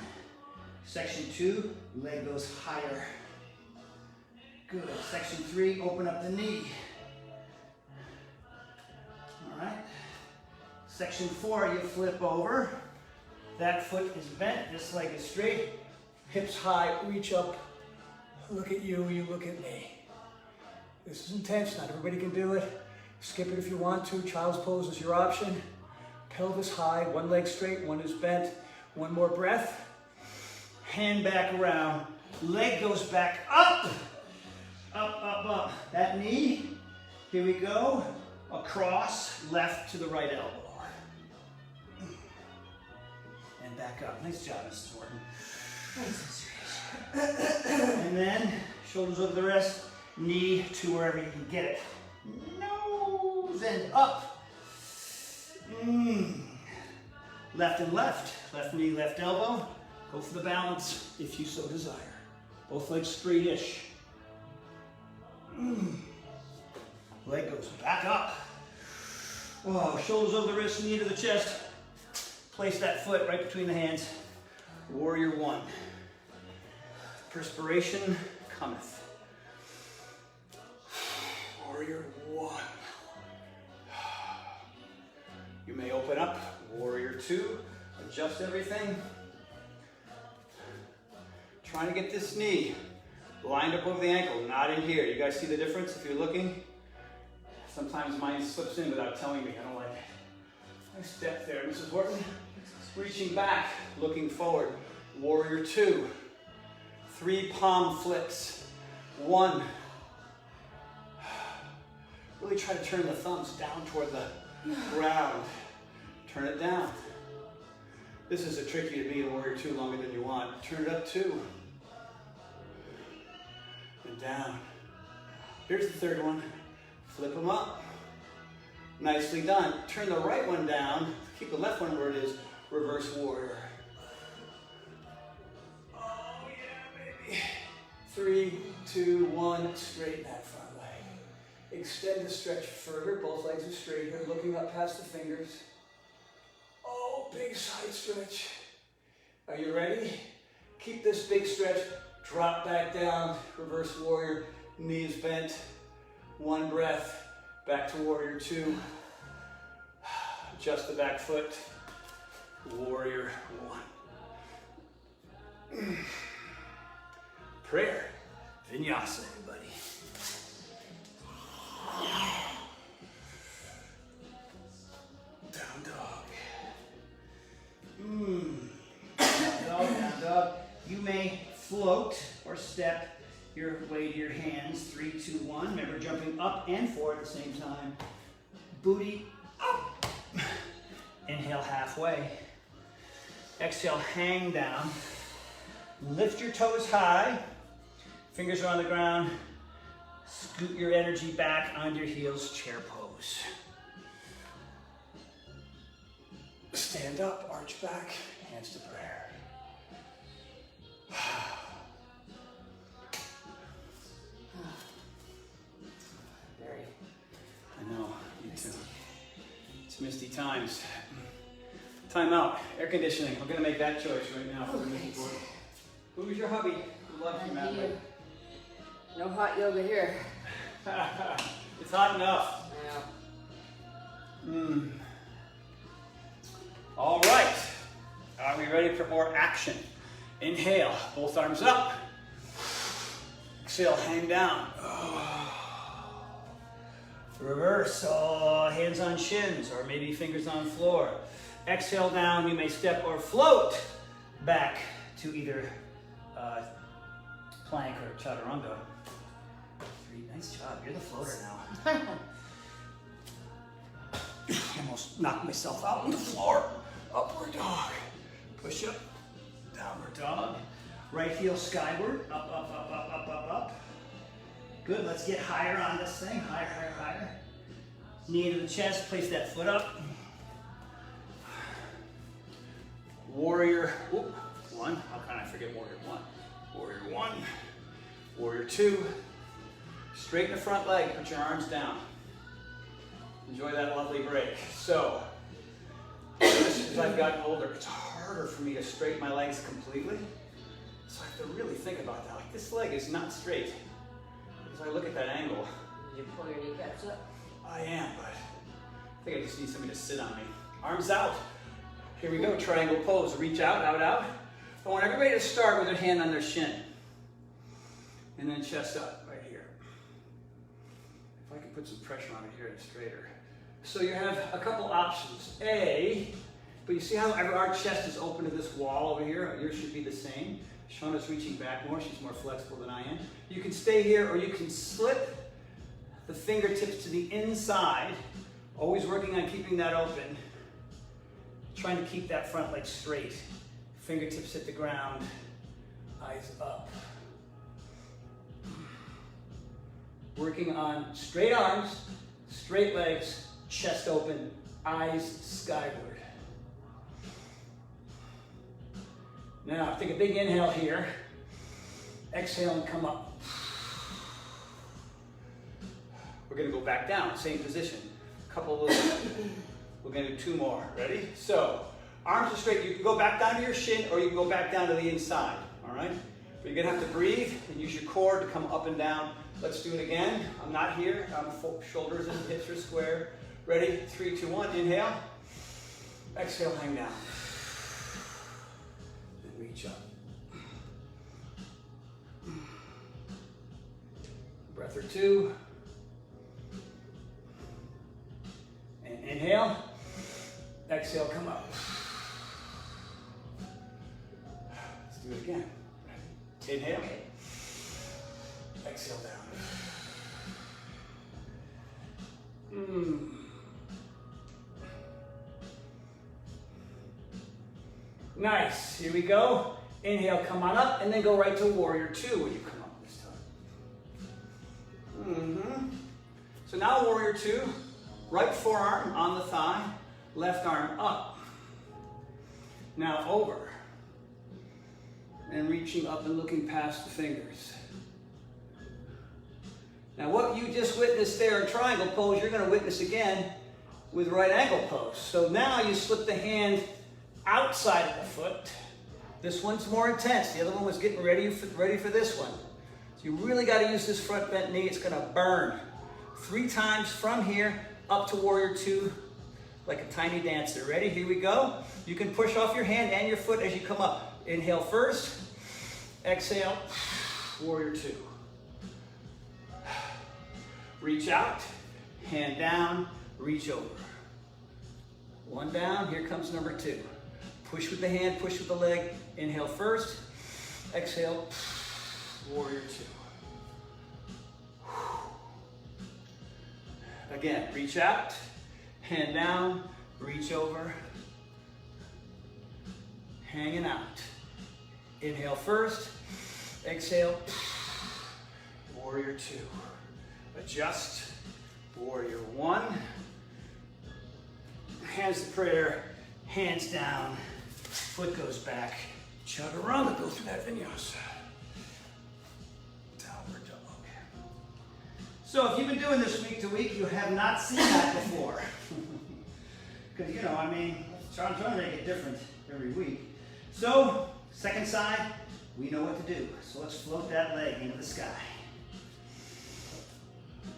[SPEAKER 1] Section two, leg goes higher. Good. Section three, open up the knee. All right. Section four, you flip over. That foot is bent, this leg is straight. Hips high, reach up. Look at you, you look at me. This is intense, not everybody can do it. Skip it if you want to. Child's pose is your option. Pelvis high, one leg straight, one is bent. One more breath. Hand back around. Leg goes back up. Up, up, up. That knee, here we go. Across, left to the right elbow. And back up. Nice job, Mrs. Horton. And then, shoulders over the wrist, knee to wherever you can get it. Nose and up. Left and left. Left knee, left elbow. Go for the balance if you so desire. Both legs straight-ish. Leg goes back up. Whoa, shoulders over the wrist, knee to the chest. Place that foot right between the hands. Warrior one. Perspiration cometh. Warrior one. You may open up. Warrior two. Adjust everything. Trying to get this knee lined up over the ankle, not in here. You guys see the difference if you're looking? Sometimes mine slips in without telling me. I don't like it. Nice step there, Mrs. Horton. Reaching back, looking forward. Warrior two. 3 palm flips. 1. Really try to turn the thumbs down toward the ground. Turn it down. This is a tricky to be in warrior two longer than you want. Turn it up 2. And down. Here's the third one. Flip them up. Nicely done. Turn the right one down. Keep the left one where it is. Reverse warrior. Oh yeah, baby. 3, 2, 1. Straighten that front leg. Extend the stretch further. Both legs are straight here. Looking up past the fingers. Oh, big side stretch. Are you ready? Keep this big stretch. Drop back down. Reverse warrior. Knees bent. 1 breath. Back to warrior 2. Adjust the back foot. Warrior 1. Prayer. Vinyasa, everybody. Down dog. Down dog, down dog. You may float or step your way to your hands. 3, 2, 1. Remember jumping up and forward at the same time. Booty up. Inhale halfway. Exhale, hang down. Lift your toes high. Fingers are on the ground. Scoot your energy back on your heels, chair pose. Stand up, arch back, hands to prayer.
[SPEAKER 2] Very.
[SPEAKER 1] I know, you too. It's misty times. Time out, air conditioning. I'm gonna make that choice right now for Mrs. Gordon. Who's your hubby? Who loves you, Madeline?
[SPEAKER 2] No hot yoga here.
[SPEAKER 1] It's hot enough.
[SPEAKER 2] Yeah.
[SPEAKER 1] All right. Are we ready for more action? Inhale, both arms up. Exhale, hang down. Reverse, hands on shins or maybe fingers on floor. Exhale down, you may step or float back to either plank or chaturanga. Nice job, you're the floater now. Almost knocked myself out on the floor. Upward dog. Push up, downward dog. Right heel skyward, up, up, up, up, up, up, up. Good, let's get higher on this thing. Higher, higher, higher. Knee to the chest, place that foot up. Warrior, one. How can I forget warrior one? Warrior one, warrior two. Straighten the front leg, put your arms down. Enjoy that lovely break. So, as I've gotten older, it's harder for me to straighten my legs completely. So I have to really think about that. Like, this leg is not straight. As I look at that angle.
[SPEAKER 2] Did you pull your kneecaps up?
[SPEAKER 1] I am, but I think I just need somebody to sit on me. Arms out. Here we go, triangle pose. Reach out, out, out. I want everybody to start with their hand on their shin. And then chest up, right here. If I can put some pressure on it here and straighter. So you have a couple options. But you see how our chest is open to this wall over here? Yours should be the same. Shauna's reaching back more. She's more flexible than I am. You can stay here, or you can slip the fingertips to the inside. Always working on keeping that open. Trying to keep that front leg straight. Fingertips hit the ground. Eyes up. Working on straight arms, straight legs, chest open, eyes skyward. Now, take a big inhale here. Exhale and come up. We're going to go back down, same position. Couple of those. We're going to do two more. Ready? So, arms are straight. You can go back down to your shin, or you can go back down to the inside. All right? But you're going to have to breathe and use your core to come up and down. Let's do it again. I'm not here. Shoulders and hips are square. Ready? 3, 2, 1. Inhale. Exhale, hang down. Then reach up. Breath or two. And inhale. Exhale, come up. Let's do it again. Inhale. Exhale down. Nice. Here we go. Inhale, come on up, and then go right to warrior two when you come up this time. So now warrior two. Right forearm on the thigh, left arm up. Now over. And reaching up and looking past the fingers. Now what you just witnessed there in triangle pose, you're going to witness again with right angle pose. So now you slip the hand outside of the foot. This one's more intense. The other one was getting ready for this one. So you really got to use this front bent knee. It's going to burn. 3 times from here up to warrior two, like a tiny dancer. Ready? Here we go. You can push off your hand and your foot as you come up. Inhale first. Exhale. Warrior two. Reach out. Hand down. Reach over. One down. Here comes number two. Push with the hand. Push with the leg. Inhale first. Exhale. Warrior two. Again, reach out, hand down, reach over, hanging out. Inhale first, exhale, warrior two. Adjust, warrior one. Hands to prayer, hands down, foot goes back. Chaturanga, go through that vinyasa. Downward dog. So if you've been doing this week to week, you have not seen that before. Because, you know, I mean, I'm trying to make it different every week. So, second side, we know what to do. So let's float that leg into the sky.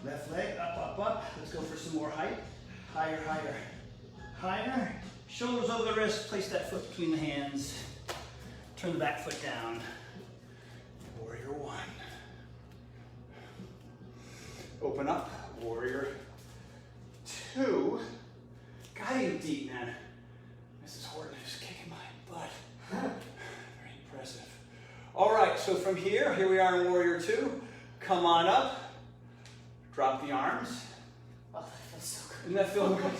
[SPEAKER 1] Left leg, up, up, up. Let's go for some more height. Higher, higher, higher. Shoulders over the wrist, place that foot between the hands. Turn the back foot down. Warrior one. Open up, warrior two. Gotta get deep, man. so from here we are in Warrior Two. Come on up. Drop the arms.
[SPEAKER 2] Oh, that feels so good.
[SPEAKER 1] Doesn't that feel good?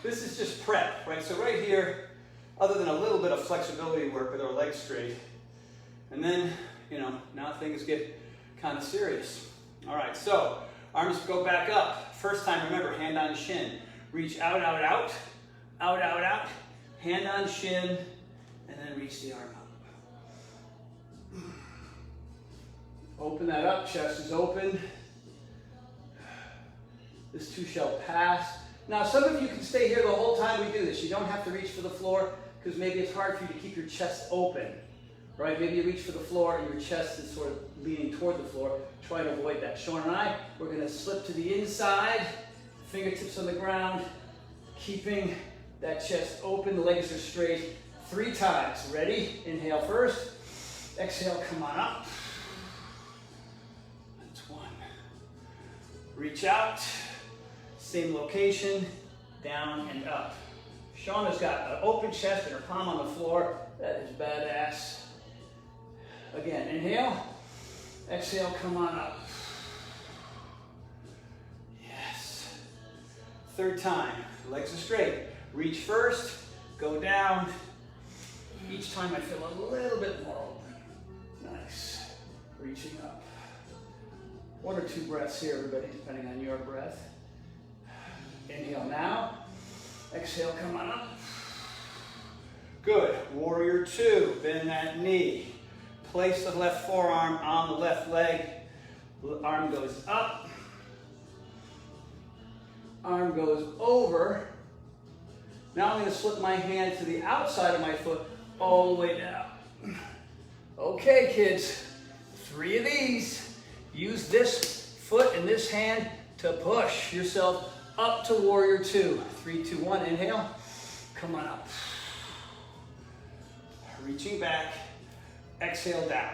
[SPEAKER 1] This is just prep, right? So right here, other than a little bit of flexibility work with our legs straight, and then, you know, now things get kind of serious. All right, so arms go back up. First time, remember, hand on shin. Reach out, out, out, out, out, out. Hand on shin, and then reach the arm up. Open that up, chest is open. This too shall pass. Now, some of you can stay here the whole time we do this. You don't have to reach for the floor because maybe it's hard for you to keep your chest open, right? Maybe you reach for the floor and your chest is sort of leaning toward the floor. Try to avoid that. Sean and I, we're going to slip to the inside, fingertips on the ground, keeping that chest open. The legs are straight 3 times. Ready? Inhale first. Exhale, come on up. That's 1. Reach out. Same location, down and up. Shauna's got an open chest and her palm on the floor. That is badass. Again, inhale. Exhale, come on up. Yes. 3rd time, legs are straight. Reach first, go down. Each time I feel a little bit more open. Nice. Reaching up. 1 or 2 breaths here, everybody, depending on your breath. Inhale now. Exhale, come on up. Good. Warrior Two. Bend that knee. Place the left forearm on the left leg. Arm goes up. Arm goes over. Now I'm going to slip my hand to the outside of my foot all the way down. Okay, kids. 3 of these. Use this foot and this hand to push yourself up to Warrior Two. 3, 2, 1. Inhale. Come on up. Reaching back. Exhale down.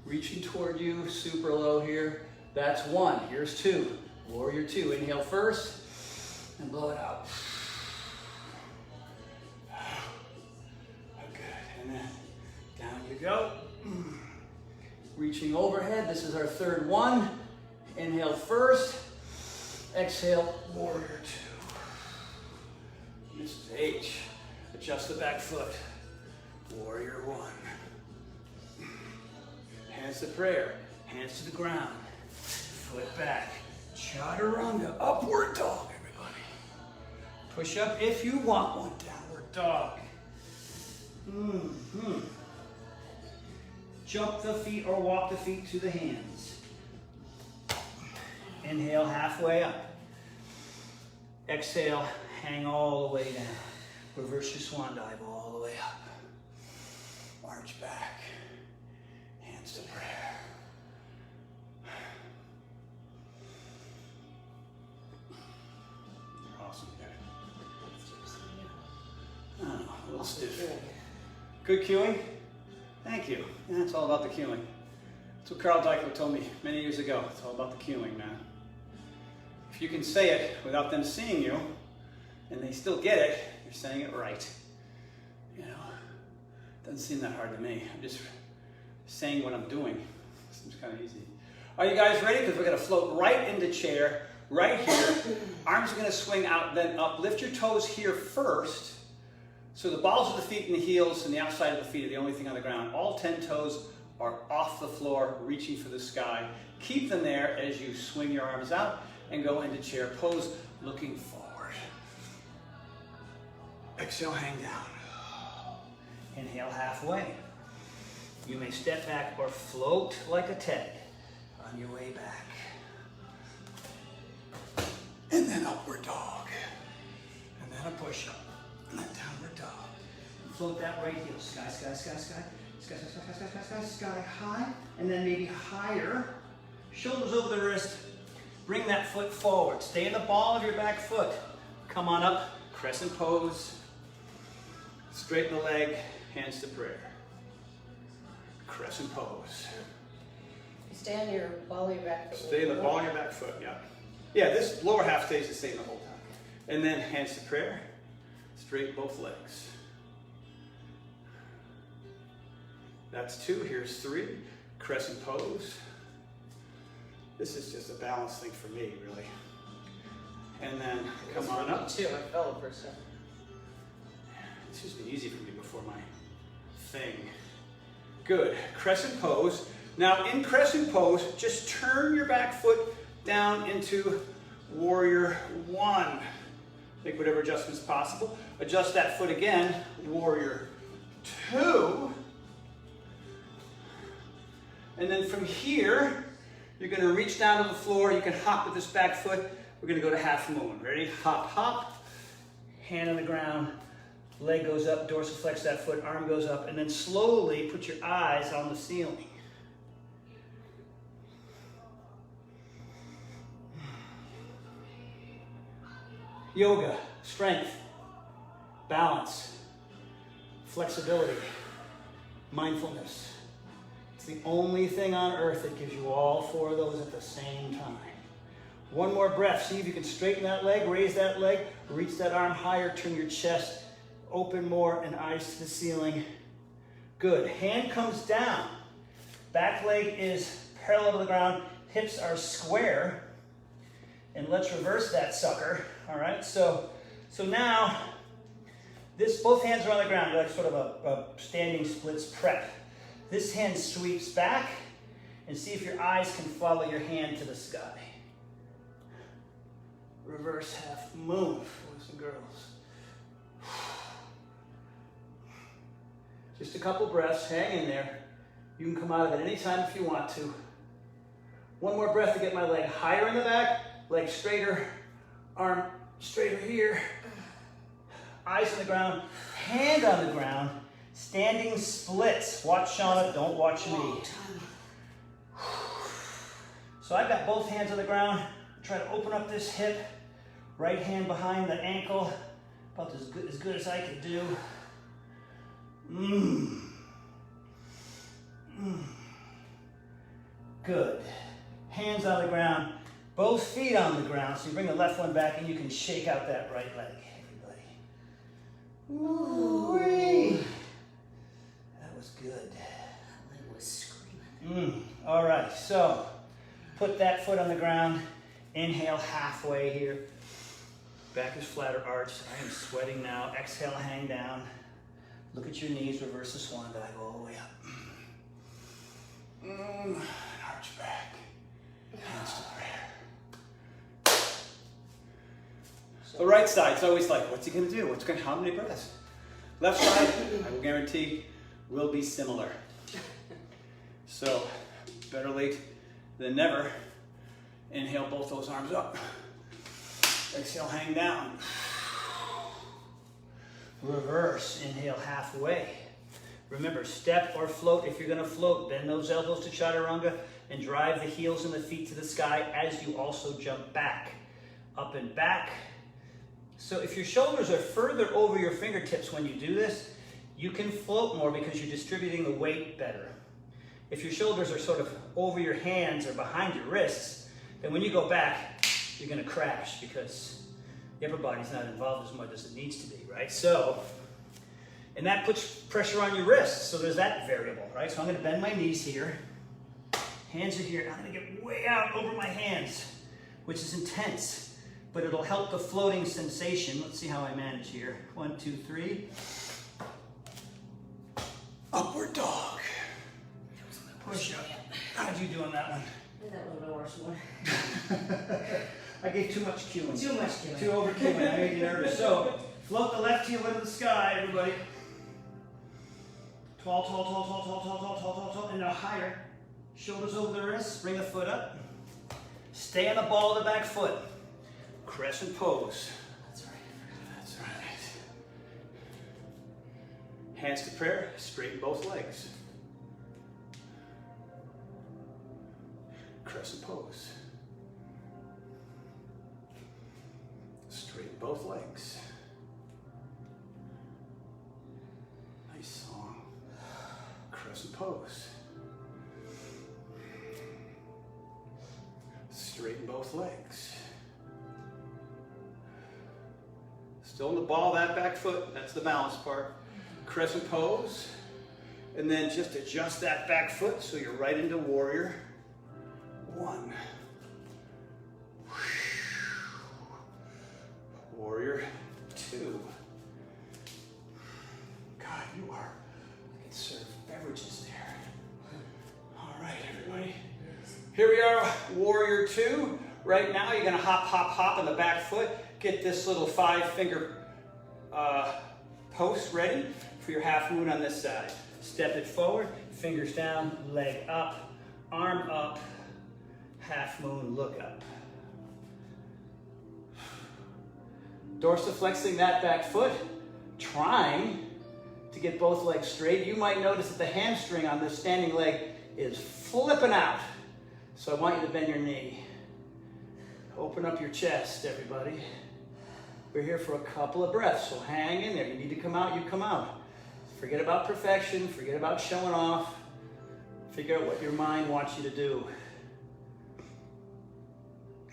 [SPEAKER 1] Reaching toward you. Super low here. That's 1. Here's 2. Warrior Two. Inhale first. And blow it out. Good. And then down you go. Reaching overhead. This is our 3rd one. Inhale first. Exhale, Warrior Two. Mrs. H. Adjust the back foot. Warrior One. Hands to prayer. Hands to the ground. Foot back. Chaturanga. Upward dog, everybody. Push up if you want one. Downward dog. Jump the feet or walk the feet to the hands. Inhale, halfway up. Exhale, hang all the way down. Reverse your swan dive all the way up. Arch back. Hands to prayer. Awesome, good. Oh, a little stiff. Good cueing? Thank you. Yeah, it's all about the cueing. That's what Carl Dyko told me many years ago. It's all about the cueing, man. If you can say it without them seeing you, and they still get it, you're saying it right. You know, doesn't seem that hard to me. I'm just saying what I'm doing. Seems kind of easy. Are you guys ready? Because we're going to float right into chair, right here. Arms are going to swing out, then up. Lift your toes here first. So the balls of the feet and the heels and the outside of the feet are the only thing on the ground. All 10 toes are off the floor, reaching for the sky. Keep them there as you swing your arms out and go into chair pose, looking forward. Exhale, hang down. Inhale, halfway. You may step back or float like a Ted on your way back. And then upward dog. And then a push-up. And then downward dog. Float that right heel. Sky, sky, sky, sky. Sky, sky, sky, sky, sky, sky, sky high. And then maybe higher. Shoulders over the wrist. Bring that foot forward. Stay in the ball of your back foot. Come on up. Crescent pose. Straighten the leg. Hands to prayer. Crescent pose.
[SPEAKER 2] Stay on your ball of your back foot.
[SPEAKER 1] Stay in the ball of your back foot, yeah. Yeah, this lower half stays the same the whole time. And then hands to prayer. Straighten both legs. That's 2, here's 3. Crescent pose. This is just a balance thing for me, really. And then come on up.
[SPEAKER 3] Too. I fell for a second.
[SPEAKER 1] This has been easy for me before my thing. Good. Crescent pose. Now in crescent pose, just turn your back foot down into warrior 1. Make whatever adjustments possible. Adjust that foot again, warrior 2. And then from here, you're going to reach down to the floor. You can hop with this back foot. We're going to go to half moon. Ready? Hop, hop. Hand on the ground. Leg goes up, dorsiflex that foot, arm goes up, and then slowly put your eyes on the ceiling. Yoga, strength, balance, flexibility, mindfulness. It's the only thing on earth that gives you all 4 of those at the same time. One more breath. See if you can straighten that leg, raise that leg, reach that arm higher, turn your chest open more, and eyes to the ceiling. Good. Hand comes down. Back leg is parallel to the ground. Hips are square. And let's reverse that sucker. All right. So now, both hands are on the ground, like sort of a standing splits prep. This hand sweeps back, and see if your eyes can follow your hand to the sky. Reverse half moon, boys and girls. Just a couple breaths, hang in there. You can come out of it anytime if you want to. One more breath to get my leg higher in the back, leg straighter, arm straighter here. Eyes on the ground, hand on the ground, standing splits. Watch Shauna, don't watch me. So I've got both hands on the ground. Try to open up this hip. Right hand behind the ankle, about as good as I can do. Good. Hands on the ground, both feet on the ground. So you bring the left one back and you can shake out that right leg, everybody. Ooh-wee. That was good.
[SPEAKER 2] That leg was screaming.
[SPEAKER 1] All right, so put that foot on the ground. Inhale halfway here. Back is flat or arched. I am sweating now. Exhale, hang down. Look at your knees, reverse the swan dive all the way up. Arch back. Hands to prayer. The right side's always like, what's he gonna do? How many breaths? Left side, I will guarantee, will be similar. So, better late than never. Inhale both those arms up. Exhale, hang down. Reverse, inhale halfway. Remember, step or float. If you're gonna float, bend those elbows to chaturanga and drive the heels and the feet to the sky as you also jump back. Up and back. So if your shoulders are further over your fingertips when you do this, you can float more because you're distributing the weight better. If your shoulders are sort of over your hands or behind your wrists, then when you go back, you're gonna crash because the upper body's not involved as much as it needs to be, right? So, and that puts pressure on your wrists, so there's that variable, right? So I'm gonna bend my knees here. Hands are here. I'm gonna get way out over my hands, which is intense, but it'll help the floating sensation. Let's see how I manage here. 1, 2, 3. Upward dog. Push up. How'd you do on that one?
[SPEAKER 2] That was the worst one.
[SPEAKER 1] I gave too much cueing.
[SPEAKER 2] Too much cueing.
[SPEAKER 1] Too over cueing. I made you nervous. So, float the left heel into the sky, everybody. Tall, tall, tall, tall, tall, tall, tall, tall, tall, tall. And now higher. Shoulders over the wrists. Bring the foot up. Stay on the ball of the back foot. Crescent pose.
[SPEAKER 2] That's right.
[SPEAKER 1] That's right. Hands to prayer. Straighten both legs. Crescent pose. Straighten both legs. Nice song. Crescent pose. Straighten both legs. Still in the ball of that back foot. That's the balance part. Crescent pose. And then just adjust that back foot so you're right into warrior 1. Warrior 2. God, you are, I can serve beverages there. All right, everybody. Here we are, warrior 2. Right now, you're gonna hop, hop, hop on the back foot. Get this little 5-finger post ready for your half moon on this side. Step it forward, fingers down, leg up, arm up, half moon, look up. Dorsiflexing that back foot, trying to get both legs straight. You might notice that the hamstring on this standing leg is flipping out. So I want you to bend your knee. Open up your chest, everybody. We're here for a couple of breaths, so hang in there. You need to come out, you come out. Forget about perfection, forget about showing off. Figure out what your mind wants you to do.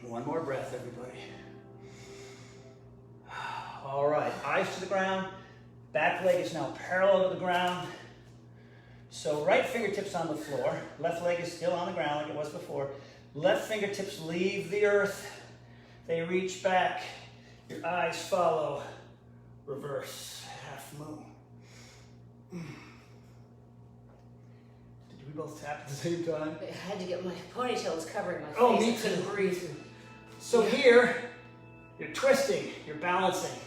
[SPEAKER 1] One more breath, everybody. All right, eyes to the ground. Back leg is now parallel to the ground. So right fingertips on the floor. Left leg is still on the ground like it was before. Left fingertips leave the earth. They reach back. Your eyes follow. Reverse, half moon. Did we both tap at the same time?
[SPEAKER 2] I had to get my ponytail was covering my face.
[SPEAKER 1] Oh, me
[SPEAKER 2] I couldn't
[SPEAKER 1] too.
[SPEAKER 2] breathe.
[SPEAKER 1] So here, you're twisting, you're balancing,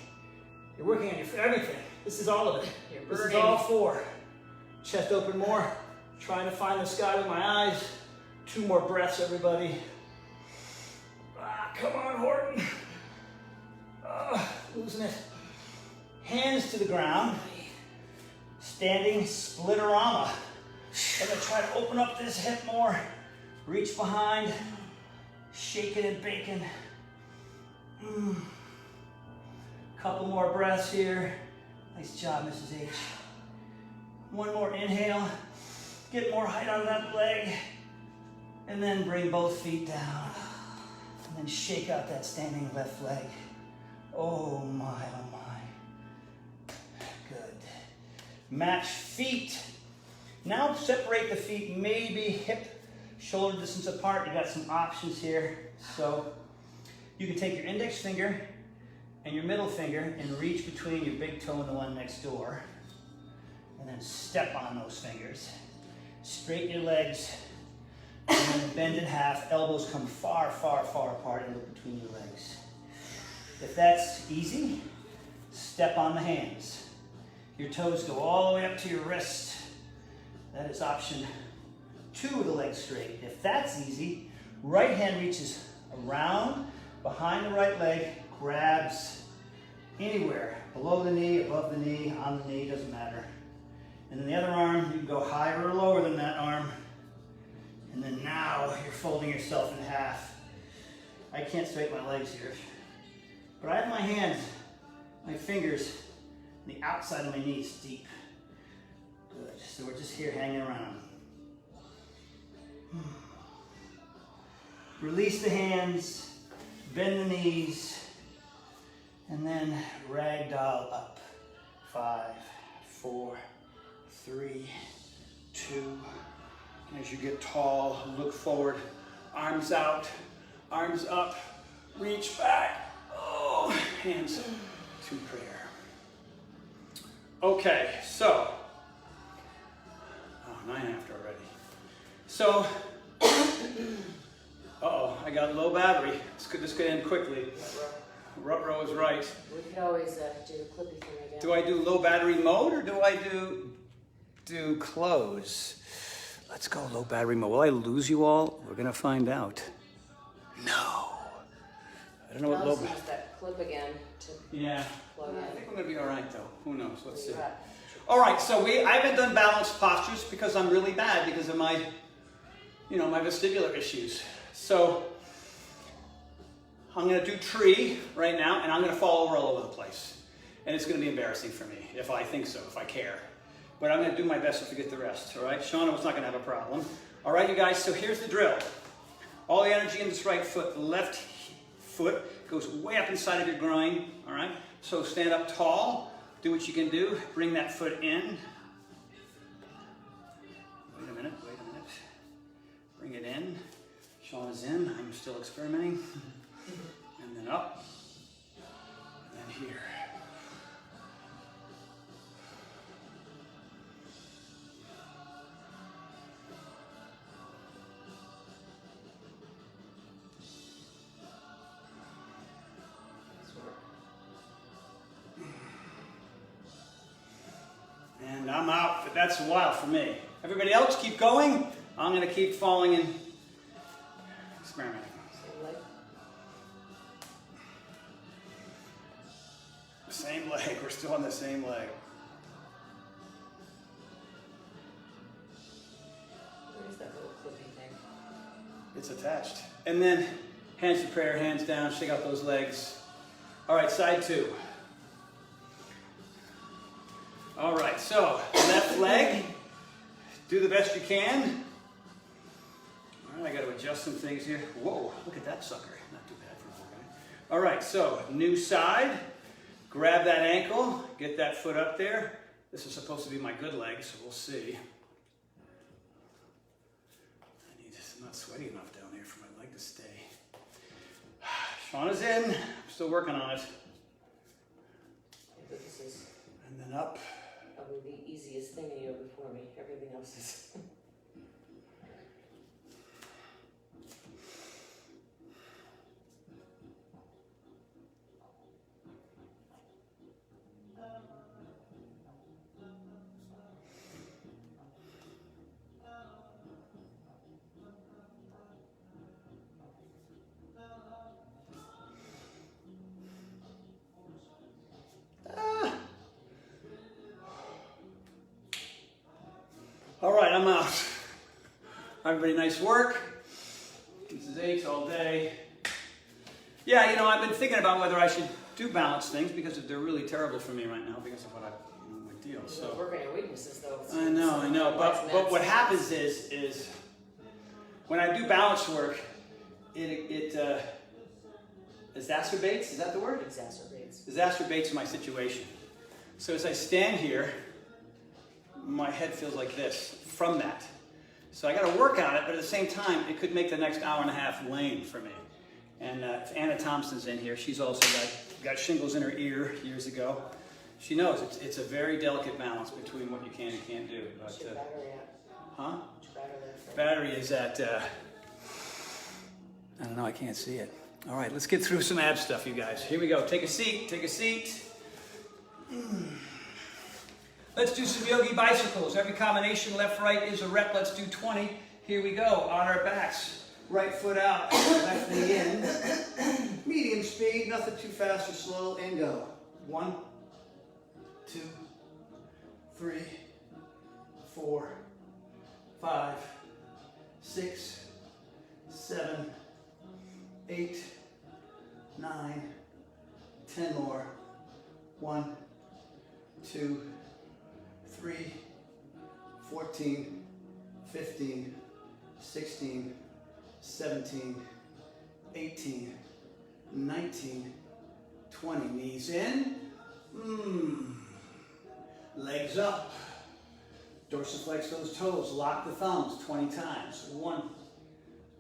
[SPEAKER 1] you're working on your everything. This is all of it.
[SPEAKER 2] You're
[SPEAKER 1] This is
[SPEAKER 2] burning.
[SPEAKER 1] all 4. Chest open more. Trying to find the sky with my eyes. 2 more breaths, everybody. Come on, Horton. Losing it. Hands to the ground. Standing splitterama. I'm gonna try to open up this hip more. Reach behind. Shaking and baking. Couple more breaths here. Nice job, Mrs. H. One more inhale. Get more height on that leg. And then bring both feet down. And then shake out that standing left leg. Oh my, oh my. Good. Match feet. Now separate the feet maybe hip, shoulder distance apart. You got some options here. So you can take your index finger and your middle finger and reach between your big toe and the one next door. And then step on those fingers. Straighten your legs. And then bend in half. Elbows come far, far, far apart and look between your legs. If that's easy, step on the hands. Your toes go all the way up to your wrist. That is option 2 of the leg straight. If that's easy, right hand reaches around behind the right leg, grabs anywhere, below the knee, above the knee, on the knee, doesn't matter. And then the other arm, you can go higher or lower than that arm. And then now you're folding yourself in half. I can't straighten my legs here, but I have my hands, my fingers, on the outside of my knees deep. Good, so we're just here hanging around. Release the hands, bend the knees, and then ragdoll up. 5, 4, 3, 2. As you get tall, look forward, arms out, arms up, reach back. Oh, hands to prayer. Okay, so, 9 after already. So, uh-oh, I got low battery. This could end quickly. Ruh-roh is right.
[SPEAKER 2] We could always do the clippy thing again.
[SPEAKER 1] Do I do low battery mode or do I do close? Let's go low battery mode. Will I lose you all? We're gonna find out. No. I don't know what low
[SPEAKER 2] battery. Use that clip again to plug in.
[SPEAKER 1] I think we're gonna be all right though. Who knows? Let's see.
[SPEAKER 2] Right.
[SPEAKER 1] All right, so I haven't done balanced postures because I'm really bad because of my, my vestibular issues. So I'm gonna do tree right now and I'm gonna fall over all over the place. And it's gonna be embarrassing for me if I think so, if I care. But I'm gonna do my best to forget the rest, all right? Shauna was not gonna have a problem. All right, you guys, so here's the drill. All the energy in this right foot, the left foot goes way up inside of your groin, all right? So stand up tall, do what you can do, bring that foot in. Bring it in. Sean is in. I'm still experimenting. And then up. And then here. And I'm out, but that's a while for me. Everybody else keep going. I'm gonna keep falling and experimenting. Same leg, we're still on the same leg.
[SPEAKER 3] Where's that little clippy thing?
[SPEAKER 1] It's attached. And then hands to prayer, hands down, shake out those legs. All right, side 2. All right, so left leg, do the best you can. All right, I got to adjust some things here. Whoa, look at that sucker. Not too bad for a guy. All right, so new side, grab that ankle, get that foot up there. This is supposed to be my good leg, so we'll see. I'm not sweaty enough down there for my leg to stay. Sean is in, I'm still working on it.
[SPEAKER 3] But this is
[SPEAKER 1] And then up.
[SPEAKER 3] probably the easiest thing you ever for me. Everything else is.
[SPEAKER 1] All right, I'm out. Everybody, nice work. This is 8 all day. Yeah, you know, I've been thinking about whether I should do balance things because they're really terrible for me right now because of what my deal.
[SPEAKER 3] So work on your weaknesses, though.
[SPEAKER 1] I know. But what happens is when I do balance work, it exacerbates. Is that the word? Exacerbates my situation. So as I stand here, my head feels like this from that. So I got to work on it, but at the same time, it could make the next hour and a half lame for me. And Anna Thompson's in here. She's also got shingles in her ear years ago. She knows it's a very delicate balance between what you can and can't do. But,
[SPEAKER 3] what's your battery at?
[SPEAKER 1] huh?
[SPEAKER 3] What's your battery at?
[SPEAKER 1] Battery is at, I don't know, I can't see it. All right, let's get through some ab stuff, you guys. Here we go. Take a seat. Let's do some yogi bicycles. Every combination, left, right is a rep. Let's do 20. Here we go, on our backs. Right foot out, left knee in. Medium speed, nothing too fast or slow, and go. 1, 2, 3, 4, 5, 6, 7, 8, 9, 10 more. 1, 2, 3, 14, 15, 16, 17, 18, 19, 20. Knees in. Legs up. Dorsiflex those toes. Lock the thumbs 20 times. 1,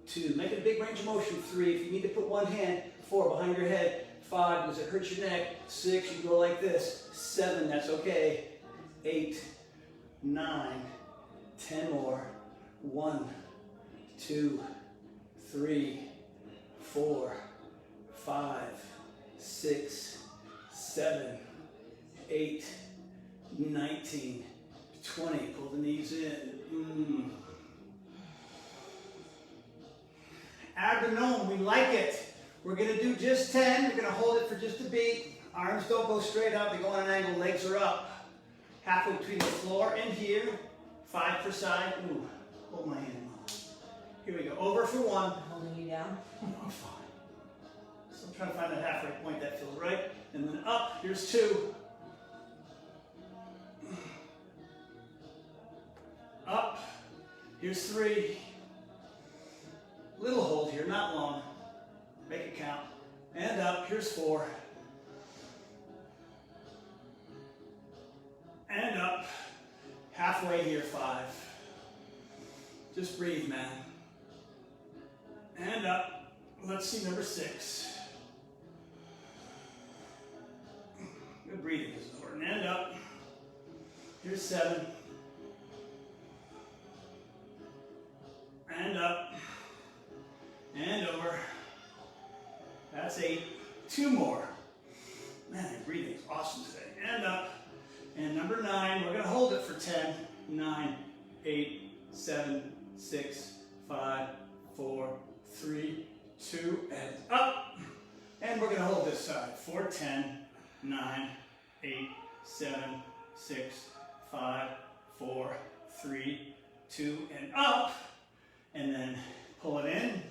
[SPEAKER 1] 2. Make it a big range of motion. 3. If you need to put one hand. 4. Behind your head. 5. Does it hurt your neck? 6. You go like this. 7. That's okay. 8, 9, 10 more. 1, 2, 3, 4, 5, 6, 7, 8, 19, 20. Pull the knees in. Abdominal, we like it. We're going to do just 10. We're going to hold it for just a beat. Arms don't go straight up. They go on an angle. Legs are up. Halfway between the floor and here. 5 per side. Ooh, hold my hand. Here we go. Over for 1.
[SPEAKER 3] Holding you down.
[SPEAKER 1] No, I'm fine. So I'm trying to find that halfway point that feels right. And then up. Here's 2. Up. Here's 3. Little hold here, not long. Make it count. And up. Here's 4. And up. Halfway here, 5. Just breathe, man. and up. Let's see number 6. Good breathing, Mrs. Horton. And up. Here's 7. And up. And over. That's 8. 2 more. Man, your breathing is awesome today. And up. And number 9, we're going to hold it for 10, 9, 8, 7, 6, 5, 4, 3, 2, and up. And we're going to hold this side for 10, 9, 8, 7, 6, 5, 4, 3, 2, and up. And then pull it in.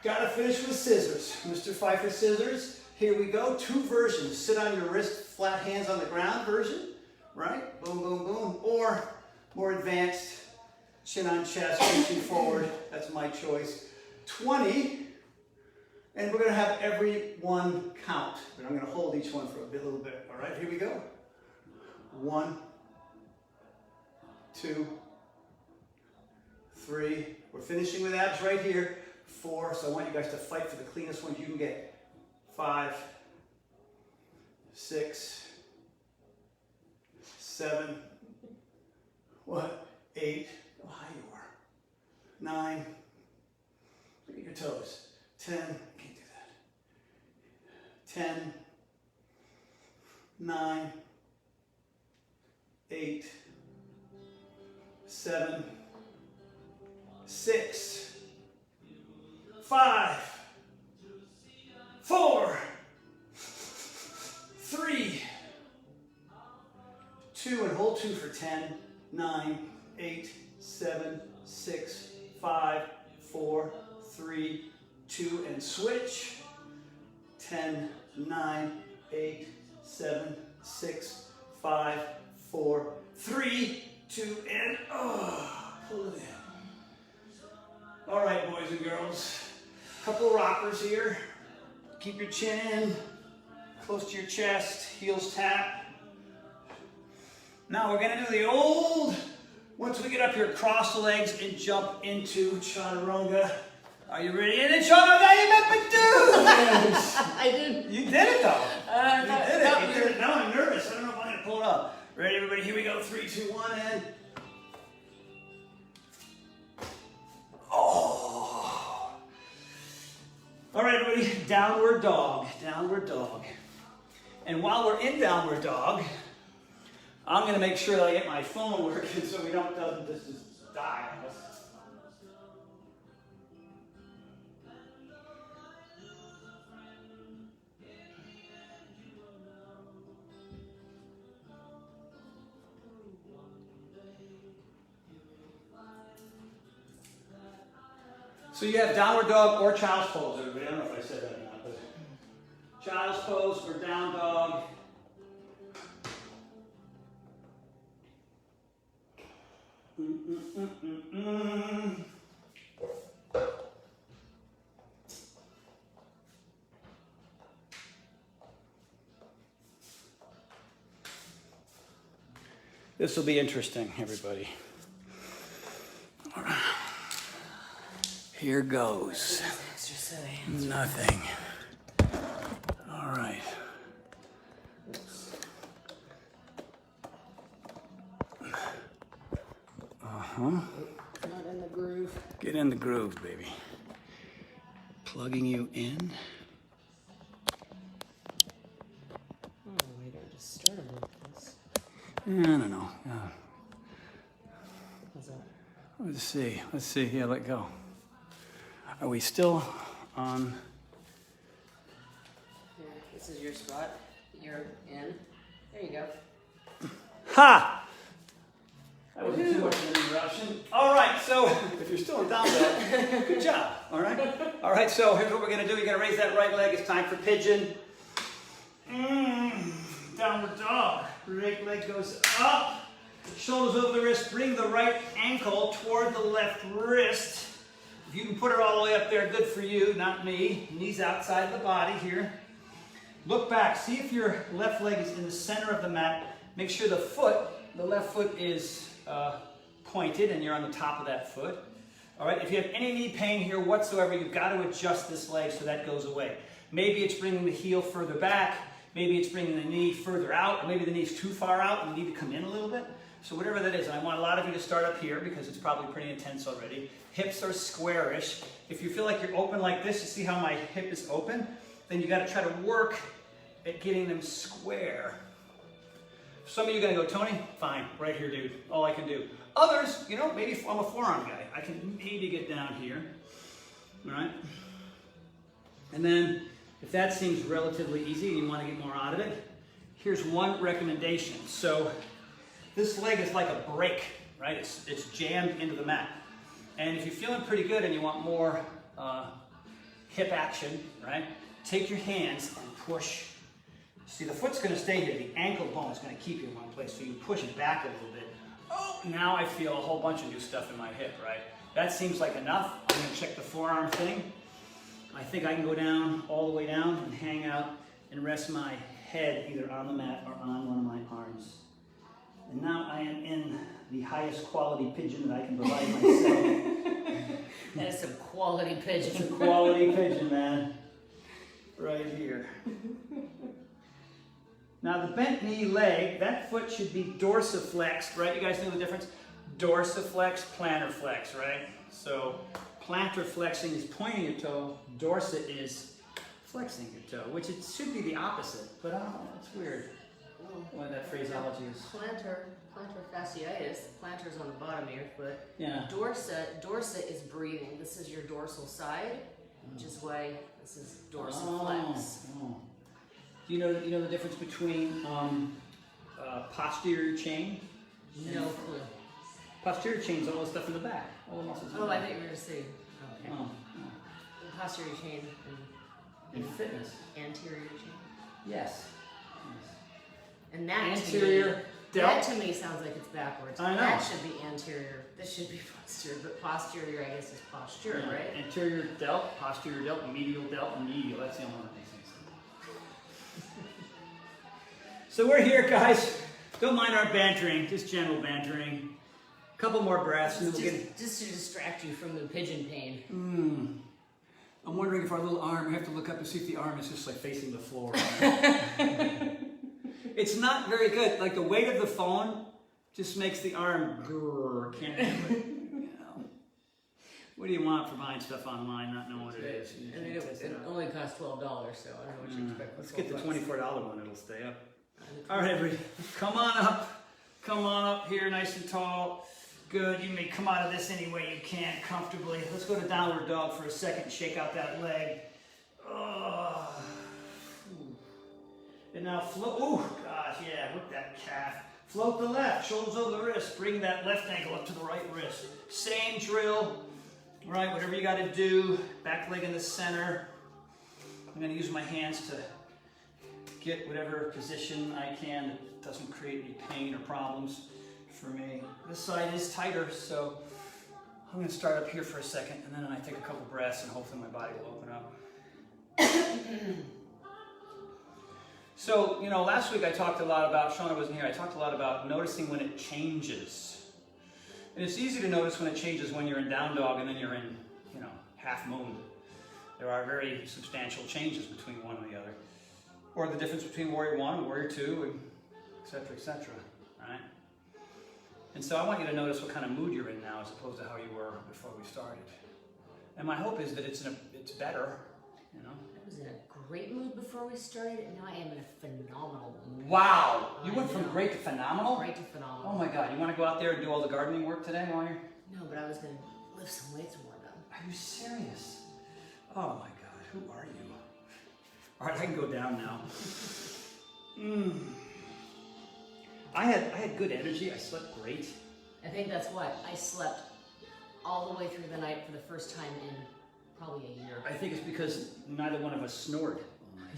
[SPEAKER 1] Gotta finish with scissors. Mr. Pfeiffer scissors. Here we go. 2 versions. Sit on your wrist, flat hands on the ground version. Right? Boom, boom, boom. Or more advanced, chin on chest, reaching forward. That's my choice. 20. And we're going to have every one count. But I'm going to hold each one for a little bit. All right? Here we go. 1, 2, 3. We're finishing with abs right here. 4. So I want you guys to fight for the cleanest ones you can get. 5, 6, 7, what? 8. Oh, high you are. 9. Look at your toes. 10. Can't do that. 10, 9, 8, 7, 6, 5, 4, 3, 2, and hold 2 for 10, 9, 8, 7, 6, 5, 4, 3, 2, and switch. 10, 9, 8, 7, 6, 5, 4, 3, 2, and pull it in. All right, boys and girls. Couple rockers here. Keep your chin in, close to your chest, heels tap. Now we're gonna do the old, once we get up here, cross the legs and jump into chaturanga. Are you ready? And then chaturanga, you make me do!
[SPEAKER 2] I did.
[SPEAKER 1] You did it though. You did it. Now I'm nervous. I don't know if I'm gonna pull it up. Ready, everybody? Here we go. 3, 2, 1, and all right, everybody, downward dog, downward dog. And while we're in downward dog, I'm gonna make sure that I get my phone working so we don't just die on us. So you have downward dog or child's pose, everybody. I don't know if I said that or not, but child's pose or down dog. This will be interesting, everybody. All right. Here goes. Nothing. All right.
[SPEAKER 2] Not in the groove.
[SPEAKER 1] Get in the groove, baby. Plugging you in.
[SPEAKER 3] Oh, wait, I just started with this.
[SPEAKER 1] I don't know.
[SPEAKER 3] How's that?
[SPEAKER 1] Let's see. Let's see. Yeah, let go. Are we still on?
[SPEAKER 3] Here, this is your spot. You're in. There you go.
[SPEAKER 1] Ha! That wasn't too much of an interruption. All right, so if you're still in down dog, good job. All right. All right. So here's what we're gonna do. You're gonna raise that right leg. It's time for pigeon. Downward dog. Right leg goes up. Shoulders over the wrist. Bring the right ankle toward the left wrist. If you can put it all the way up there, good for you, not me. Knees outside the body here. Look back. See if your left leg is in the center of the mat. Make sure the left foot is pointed and you're on the top of that foot. All right, if you have any knee pain here whatsoever, you've got to adjust this leg so that goes away. Maybe it's bringing the heel further back, maybe it's bringing the knee further out, or maybe the knee's too far out and you need to come in a little bit. So whatever that is, and I want a lot of you to start up here because it's probably pretty intense already. Hips are squarish. If you feel like you're open like this, you see how my hip is open? Then you got to try to work at getting them square. Some of you are going to go, Tony, fine, right here, dude, all I can do. Others, you know, maybe I'm a forearm guy. I can maybe get down here, all right? And then if that seems relatively easy and you want to get more out of it, here's one recommendation. So this leg is like a brake, right? It's jammed into the mat. And if you're feeling pretty good and you want more hip action, right? Take your hands and push. See, the foot's going to stay here. The ankle bone is going to keep you in one place. So you push it back a little bit. Oh, now I feel a whole bunch of new stuff in my hip, right? That seems like enough. I'm going to check the forearm thing. I think I can go down, all the way down, and hang out and rest my head either on the mat or on one of my arms. And now I am in the highest quality pigeon that I can provide myself.
[SPEAKER 2] That is some quality pigeon.
[SPEAKER 1] It's a quality pigeon, man. Right here. Now the bent knee leg, that foot should be dorsiflexed, right? You guys know the difference? Dorsiflex, plantar flex, right? So plantar flexing is pointing your toe, dorsit is flexing your toe, which it should be the opposite, but I don't know, it's weird what that phraseology is.
[SPEAKER 2] Plantar fasciitis, plantar's on the bottom of your foot.
[SPEAKER 1] Yeah.
[SPEAKER 2] Dorsit is breathing. This is your dorsal side, which is why this is dorsiflex.
[SPEAKER 1] Oh. Do you know the difference between posterior chain?
[SPEAKER 2] No clue.
[SPEAKER 1] Posterior chain is all the stuff in the back, all the muscles in the
[SPEAKER 2] Oh, I
[SPEAKER 1] back.
[SPEAKER 2] think you were going to say. Okay.
[SPEAKER 1] Oh.
[SPEAKER 2] Posterior chain
[SPEAKER 1] In fitness.
[SPEAKER 2] and anterior chain.
[SPEAKER 1] Yes.
[SPEAKER 2] And that
[SPEAKER 1] Anterior
[SPEAKER 2] that
[SPEAKER 1] delt.
[SPEAKER 2] to me sounds like it's backwards.
[SPEAKER 1] I know.
[SPEAKER 2] That should be anterior. This should be posterior, but posterior, I guess, is posture,
[SPEAKER 1] Yeah.
[SPEAKER 2] right?
[SPEAKER 1] Anterior delt, posterior delt, medial delt, and medial. That's the only one that makes any sense. So we're here, guys. Don't mind our bantering, just general bantering. A couple more breaths and then we'll get...
[SPEAKER 2] Just to distract you from the pigeon pain.
[SPEAKER 1] I'm wondering if our little arm, we have to look up to see if the arm is just like facing the floor. It's not very good. Like the weight of the phone just makes the arm grrr, can't do it. You know. What do you want for buying stuff online, not knowing what it is? You
[SPEAKER 2] I mean,
[SPEAKER 1] can't test
[SPEAKER 2] it
[SPEAKER 1] out.
[SPEAKER 2] only costs $12, so I don't know what you expect.
[SPEAKER 1] Let's get the $24 one, it'll stay up.
[SPEAKER 2] $12.
[SPEAKER 1] All right, everybody, come on up. Come on up here, nice and tall. Good, you may come out of this any way you can comfortably. Let's go to downward dog for a second, shake out that leg. Oh. And now float, oh gosh, yeah, work that calf. Float the left, shoulders over the wrist, bring that left ankle up to the right wrist. Same drill, right, whatever you gotta do. Back leg in the center. I'm gonna use my hands to get whatever position I can that doesn't create any pain or problems for me. This side is tighter, so I'm going to start up here for a second, and then I take a couple breaths, and hopefully my body will open up. So, you know, last week I talked a lot about, Shona wasn't here, I talked a lot about noticing when it changes. And it's easy to notice when it changes when you're in down dog and then you're in, you know, half moon. There are very substantial changes between one and the other. Or the difference between Warrior 1 and Warrior 2, and et cetera, right? And so I want you to notice what kind of mood you're in now as opposed to how you were before we started. And my hope is that it's better, you know?
[SPEAKER 2] I was in a great mood before we started, and now I am in a phenomenal mood.
[SPEAKER 1] Wow! You
[SPEAKER 2] I
[SPEAKER 1] went from
[SPEAKER 2] know.
[SPEAKER 1] great to phenomenal?
[SPEAKER 2] Great to phenomenal.
[SPEAKER 1] Oh my God, you want to go out there and do all the gardening work today while you're...
[SPEAKER 2] No, but I was going to lift some weights and warm up.
[SPEAKER 1] Are you serious? Oh my God, who are you? All right, I can go down now. I had good energy. I slept great.
[SPEAKER 2] I think that's what I slept all the way through the night for the first time in probably a year.
[SPEAKER 1] I think it's because neither one of us snored all night.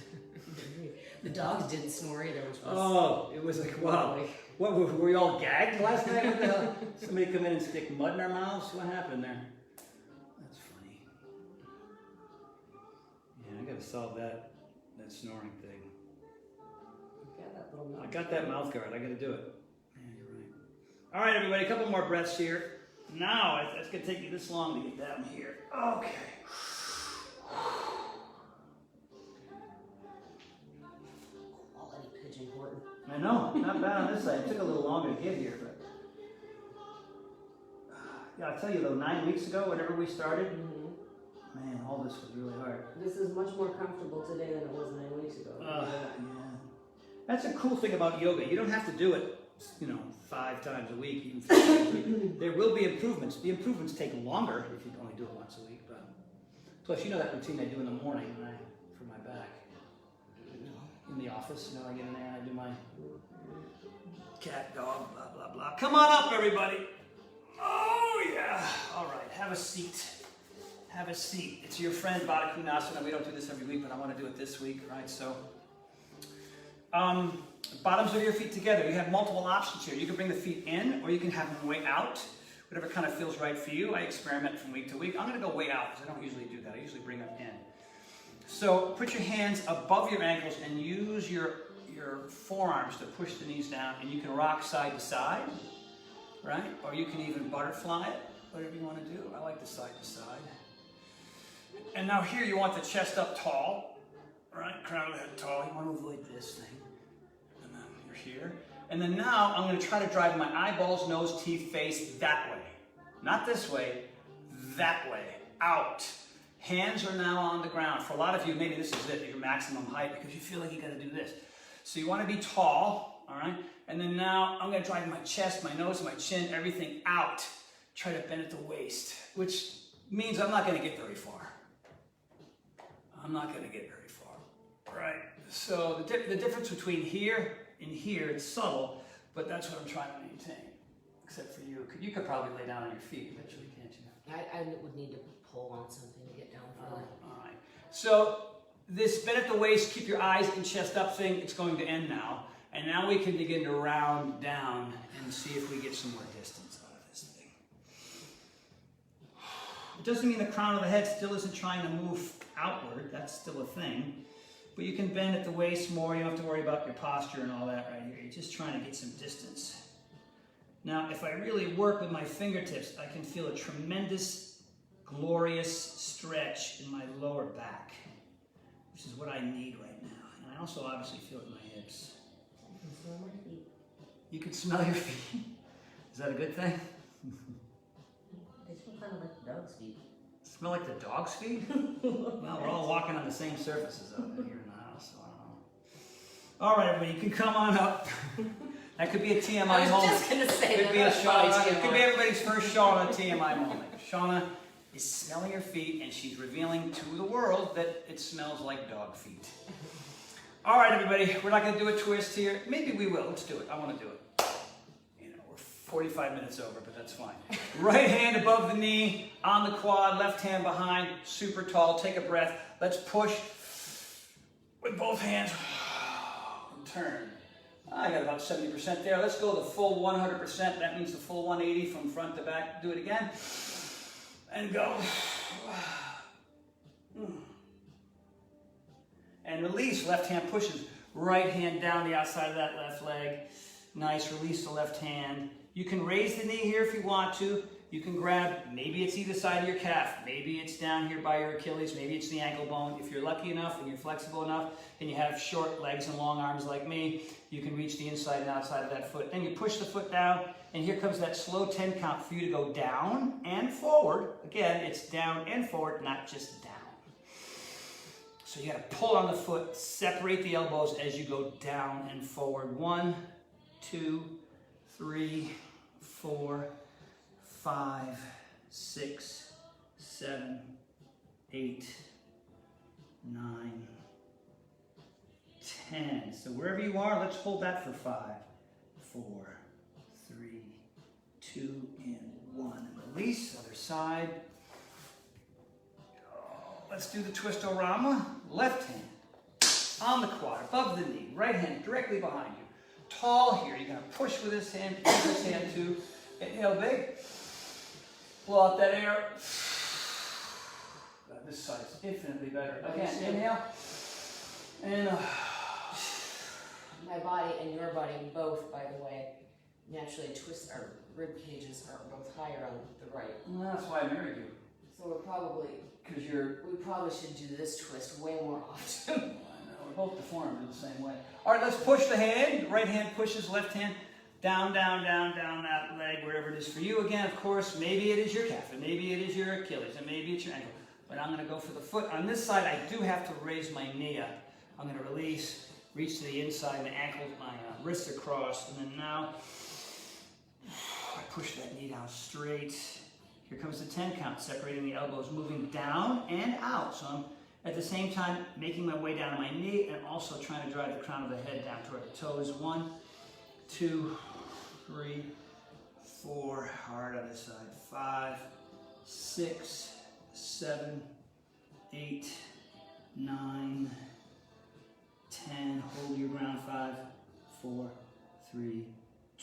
[SPEAKER 2] The dogs didn't snore either, which was...
[SPEAKER 1] Oh, it was like, wow. What, were we all gagged last night? What the hell? Somebody come in and stick mud in our mouths? What happened there? That's funny. Yeah, I gotta solve that snoring thing.
[SPEAKER 2] Got that little
[SPEAKER 1] I got that mouth guard. I gotta do it. Yeah, you're right. All right, everybody, a couple more breaths here. Now, it's going to take me this long to get down here. Okay.
[SPEAKER 2] Quality pigeon, Horton.
[SPEAKER 1] I know, not bad on this side. It took a little longer to get here, but yeah, I'll tell you though, 9 weeks ago, whenever we started, man, all this was really hard.
[SPEAKER 3] This is much more comfortable today than it was 9 weeks ago.
[SPEAKER 1] Yeah. That's a cool thing about yoga. You don't have to do it, 5 times a week, even 5 times a week. There will be improvements. The improvements take longer if you only do it once a week, but plus that routine I do in the morning for my back. In the office, I get in there and I do my cat, dog, blah, blah, blah. Come on up, everybody. Oh, yeah. All right, have a seat. Have a seat. It's your friend, Vinyasa. We don't do this every week, but I want to do it this week, right? So, bottoms of your feet together. You have multiple options here. You can bring the feet in, or you can have them way out. Whatever kind of feels right for you. I experiment from week to week. I'm going to go way out because I don't usually do that. I usually bring them in. So put your hands above your ankles and use your forearms to push the knees down, and you can rock side to side, right? Or you can even butterfly it, whatever you want to do. I like the side to side. And now here you want the chest up tall, right? Crown of the head tall. You want to avoid this thing. And then you're here. And then now I'm going to try to drive my eyeballs, nose, teeth, face that way. Not this way, that way, out. Hands are now on the ground. For a lot of you, maybe this is it, your maximum height, because you feel like you got to do this. So you want to be tall, all right? And then now I'm going to drive my chest, my nose, my chin, everything out. Try to bend at the waist, which means I'm not going to get very far. I'm not going to get very far, right? So the difference between here and here, it's subtle, but that's what I'm trying to maintain, except for you. You could probably lay down on your feet eventually, can't you?
[SPEAKER 2] I would need to pull on something to get down further.
[SPEAKER 1] All right. So this bend at the waist, keep your eyes and chest up thing, it's going to end now. And now we can begin to round down and see if we get some more distance out of this thing. It doesn't mean the crown of the head still isn't trying to move outward. That's still a thing. But you can bend at the waist more. You don't have to worry about your posture and all that right here. You're just trying to get some distance. Now, if I really work with my fingertips, I can feel a tremendous, glorious stretch in my lower back, which is what I need right now. And I also obviously feel it in my hips.
[SPEAKER 2] I can smell my feet.
[SPEAKER 1] You can smell your feet. Is that a good thing?
[SPEAKER 2] They smell kind of like dog's feet.
[SPEAKER 1] Smell like the dog's feet? Well, we're all walking on the same surfaces out here in the house, so I don't know. All right, everybody, you can come on up. That could be a TMI moment.
[SPEAKER 2] I was just going to say
[SPEAKER 1] Could
[SPEAKER 2] that.
[SPEAKER 1] be a Shauna. It could be everybody's first Shauna TMI moment. Shauna is smelling her feet, and she's revealing to the world that it smells like dog feet. All right, everybody, we're not going to do a twist here. Maybe we will. Let's do it. I want to do it. We're 45 minutes over, but that's fine. Right hand above the knee, on the quad, left hand behind, super tall. Take a breath. Let's push with both hands. And turn. I got about 70% there. Let's go the full 100%. That means the full 180 from front to back. Do it again. And go. And release. Left hand pushes. Right hand down the outside of that left leg. Nice. Release the left hand. You can raise the knee here if you want to. You can grab, maybe it's either side of your calf. Maybe it's down here by your Achilles. Maybe it's the ankle bone. If you're lucky enough and you're flexible enough and you have short legs and long arms like me, you can reach the inside and outside of that foot. Then you push the foot down, and here comes that slow 10 count for you to go down and forward. Again, it's down and forward, not just down. So you got to pull on the foot, separate the elbows as you go down and forward. 1, 2, 3, 4, 5, 6, 7, 8, 9, 10. So wherever you are, let's hold that for 5, 4, 3, 2, and 1. And release, other side. Let's do the twist-o-rama. Left hand on the quad, above the knee. Right hand directly behind you. Tall here. You're going to push with this hand, push this hand too. Inhale big. Blow out that air. God, this side is infinitely better. Again, inhale. And
[SPEAKER 2] my body and your body both, by the way,
[SPEAKER 3] naturally twist our rib cages are both higher on the right.
[SPEAKER 1] Well, that's why I married you.
[SPEAKER 3] So we're probably,
[SPEAKER 1] Because you're,
[SPEAKER 3] we probably should do this twist way more often.
[SPEAKER 1] I know, we're both deformed in the same way. All right, let's push the hand. Right hand pushes left hand down, down, down, down that leg, wherever it is for you. Again, of course, maybe it is your calf, and maybe it is your Achilles, and maybe it's your ankle. But I'm going to go for the foot. On this side, I do have to raise my knee up. I'm going to release, reach to the inside, my ankles, my wrists across, and then now I push that knee down straight. Here comes the 10 count, separating the elbows, moving down and out. So I'm at the same time making my way down to my knee and also trying to drive the crown of the head down toward the toes. 1, 2, 3, 4, hard on this side. 5, 6, 7, 8, 9, 10. Hold your ground. 5, 4, 3,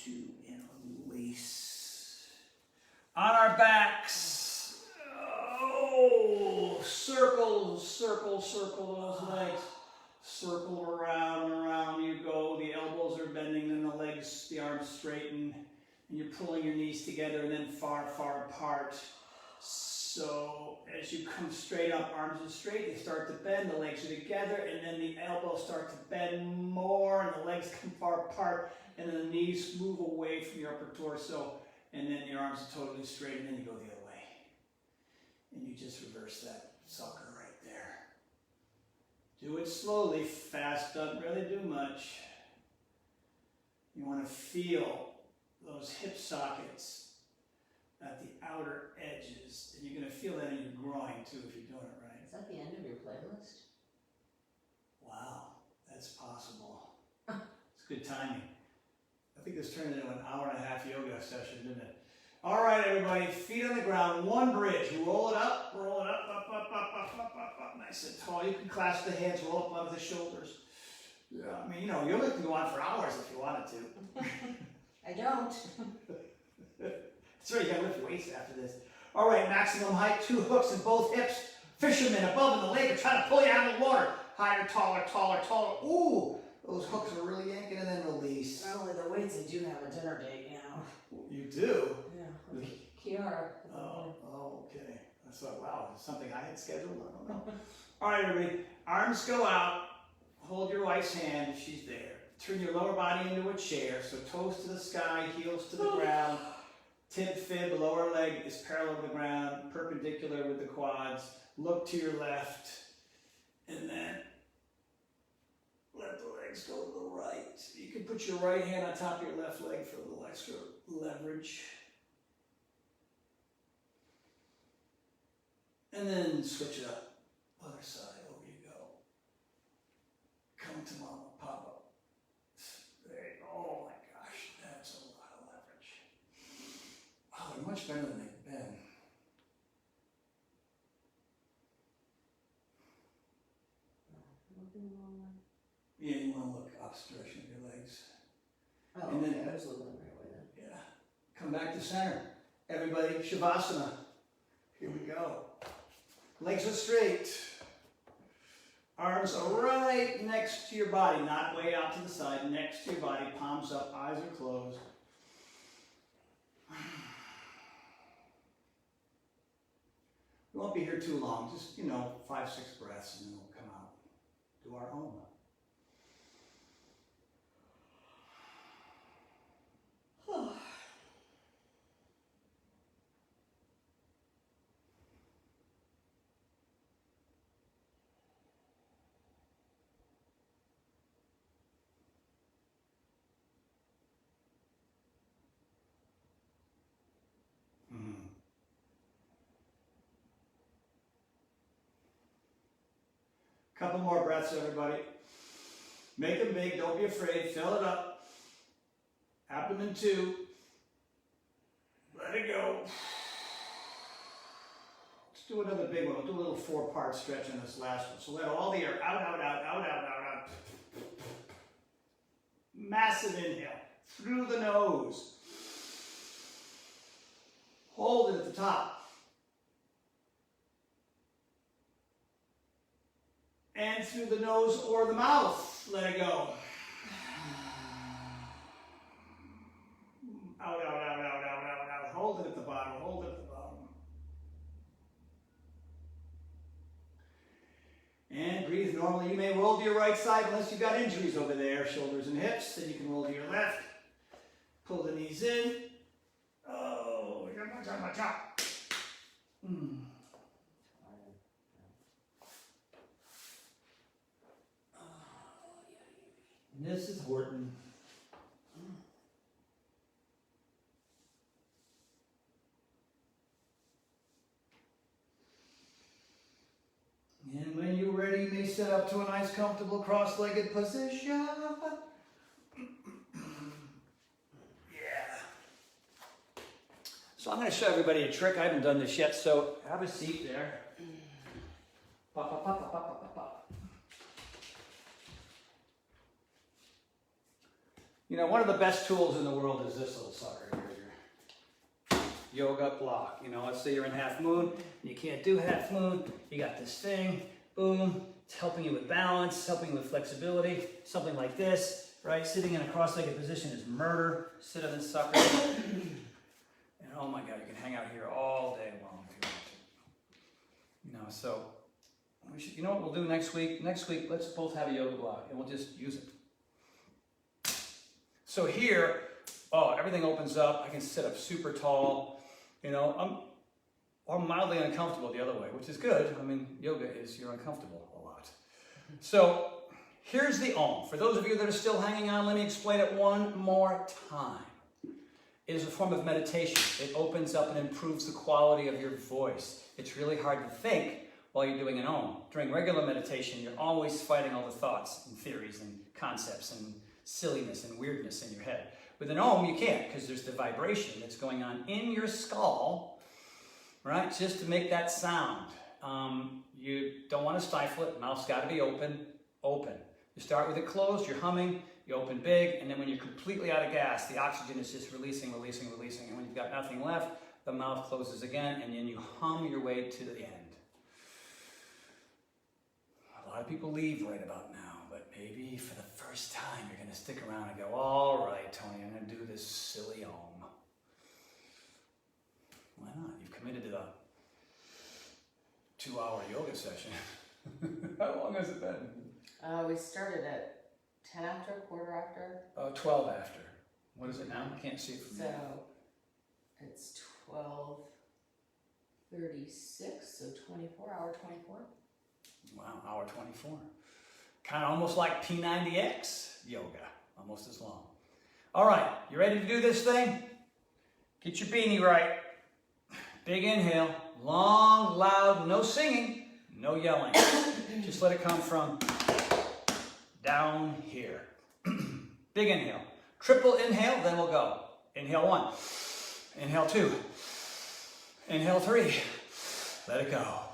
[SPEAKER 1] 2, and release. On our backs. Oh, circle, circle, circle those legs. Circle around and around you go. The elbows are bending, then the legs, the arms straighten, and you're pulling your knees together and then far, far apart. So as you come straight up, arms are straight, they start to bend, the legs are together, and then the elbows start to bend more, and the legs come far apart, and then the knees move away from your upper torso, and then your arms are totally straight, and then you go the other way. And you just reverse that sucker right there. Do it slowly, fast doesn't really do much. You want to feel those hip sockets at the outer edges, and you're going to feel that in your groin too if you're doing it right.
[SPEAKER 3] Is that the end of your playlist?
[SPEAKER 1] Wow, that's possible. It's good timing. I think this turned into an hour-and-a-half yoga session, didn't it? All right, everybody, feet on the ground, one bridge. Roll it up, up, nice and tall. You can clasp the hands, roll up above the shoulders. Yeah, I mean, you know, yoga can go on for hours if you wanted to.
[SPEAKER 3] I don't.
[SPEAKER 1] That's right, you gotta lift your weights after this. All right, maximum height, 2 hooks in both hips. Fisherman above in the lake are trying to pull you out of the water. Higher, taller, taller, taller. Ooh, those hooks are really yanking and then release.
[SPEAKER 3] Not only the weights, I do have a dinner date, you know.
[SPEAKER 1] You do?
[SPEAKER 3] Yeah, with Kiara.
[SPEAKER 1] Oh, okay. That's what, wow, something I had scheduled? I don't know. All right, everybody, arms go out. Hold your wife's hand, she's there. Turn your lower body into a chair, so toes to the sky, heels to the ground. Tib, fib, lower leg is parallel to the ground, perpendicular with the quads. Look to your left, and then let the legs go to the right. You can put your right hand on top of your left leg for a little extra leverage. And then switch it up. Other side, over you go. Come to mama, papa. There you go. Oh my gosh, that's a lot of leverage. Oh, they're much better than they've been. Yeah, you want to look opposite direction of your legs.
[SPEAKER 3] Oh,
[SPEAKER 1] And then-
[SPEAKER 3] okay, I was looking the right way then.
[SPEAKER 1] Yeah. Come back to center. Everybody, Shavasana. Here we go. Legs are straight. Arms are right next to your body, not way out to the side, next to your body, palms up, eyes are closed. We won't be here too long, just, 5, 6 breaths, and then we'll come out, do our own. Couple more breaths, everybody. Make them big, don't be afraid, fill it up. Abdomen 2. Let it go. Let's do another big one. We'll do a little 4-part stretch on this last one. So let all the air out, out, out, out, out, out, out. Massive inhale through the nose. Hold it at the top. And through the nose or the mouth, let it go. Out, out, out, out, out, out, out. Hold it at the bottom, hold it at the bottom. And breathe normally. You may roll to your right side unless you've got injuries over there, shoulders and hips. Then you can roll to your left. Pull the knees in. Oh, cha-cha-cha-cha. And this is Horton. And when you're ready, you may sit up to a nice, comfortable, cross-legged position. So I'm going to show everybody a trick. I haven't done this yet, so have a seat there. Pop, pop, pop, pop, pop, pop, pop. You know, one of the best tools in the world is this little sucker here. Yoga block. You know, let's say you're in half moon, and you can't do half moon. You got this thing, boom. It's helping you with balance, helping you with flexibility. Something like this, right? Sitting in a cross-legged position is murder. Sit on this sucker. And oh my God, you can hang out here all day long if you want to. You know, so we should, you know what we'll do next week? Next week, let's both have a yoga block, and we'll just use it. So here, oh, everything opens up. I can sit up super tall. You know, I'm mildly uncomfortable the other way, which is good. I mean, yoga is you're uncomfortable a lot. So here's the Om. For those of you that are still hanging on, let me explain it one more time. It is a form of meditation. It opens up and improves the quality of your voice. It's really hard to think while you're doing an Om. During regular meditation, you're always fighting all the thoughts and theories and concepts and silliness and weirdness in your head. With an Om, you can't, because there's the vibration that's going on in your skull, right? Just to make that sound. You don't want to stifle it. Mouth's got to be open, open. You start with it closed, you're humming, you open big, and then when you're completely out of gas, the oxygen is just releasing, releasing, releasing. And when you've got nothing left, the mouth closes again, and then you hum your way to the end. A lot of people leave right about now, but maybe for the first time, you're going to stick around and go, all right, Tony, I'm going to do this silly Om. Why not? You've committed to the 2-hour yoga session. How long has it been?
[SPEAKER 3] We started at 10 after, quarter after.
[SPEAKER 1] 12 after. What is it now? I can't see it from
[SPEAKER 3] So
[SPEAKER 1] here.
[SPEAKER 3] it's 12:36, so 24, hour 24.
[SPEAKER 1] Wow, hour 24. Kind of almost like P90X yoga, almost as long. All right, you ready to do this thing? Get your beanie right. Big inhale, long, loud, no singing, no yelling. Just let it come from down here. Big inhale. Triple inhale, then we'll go. Inhale 1. Inhale 2. Inhale 3. Let it go.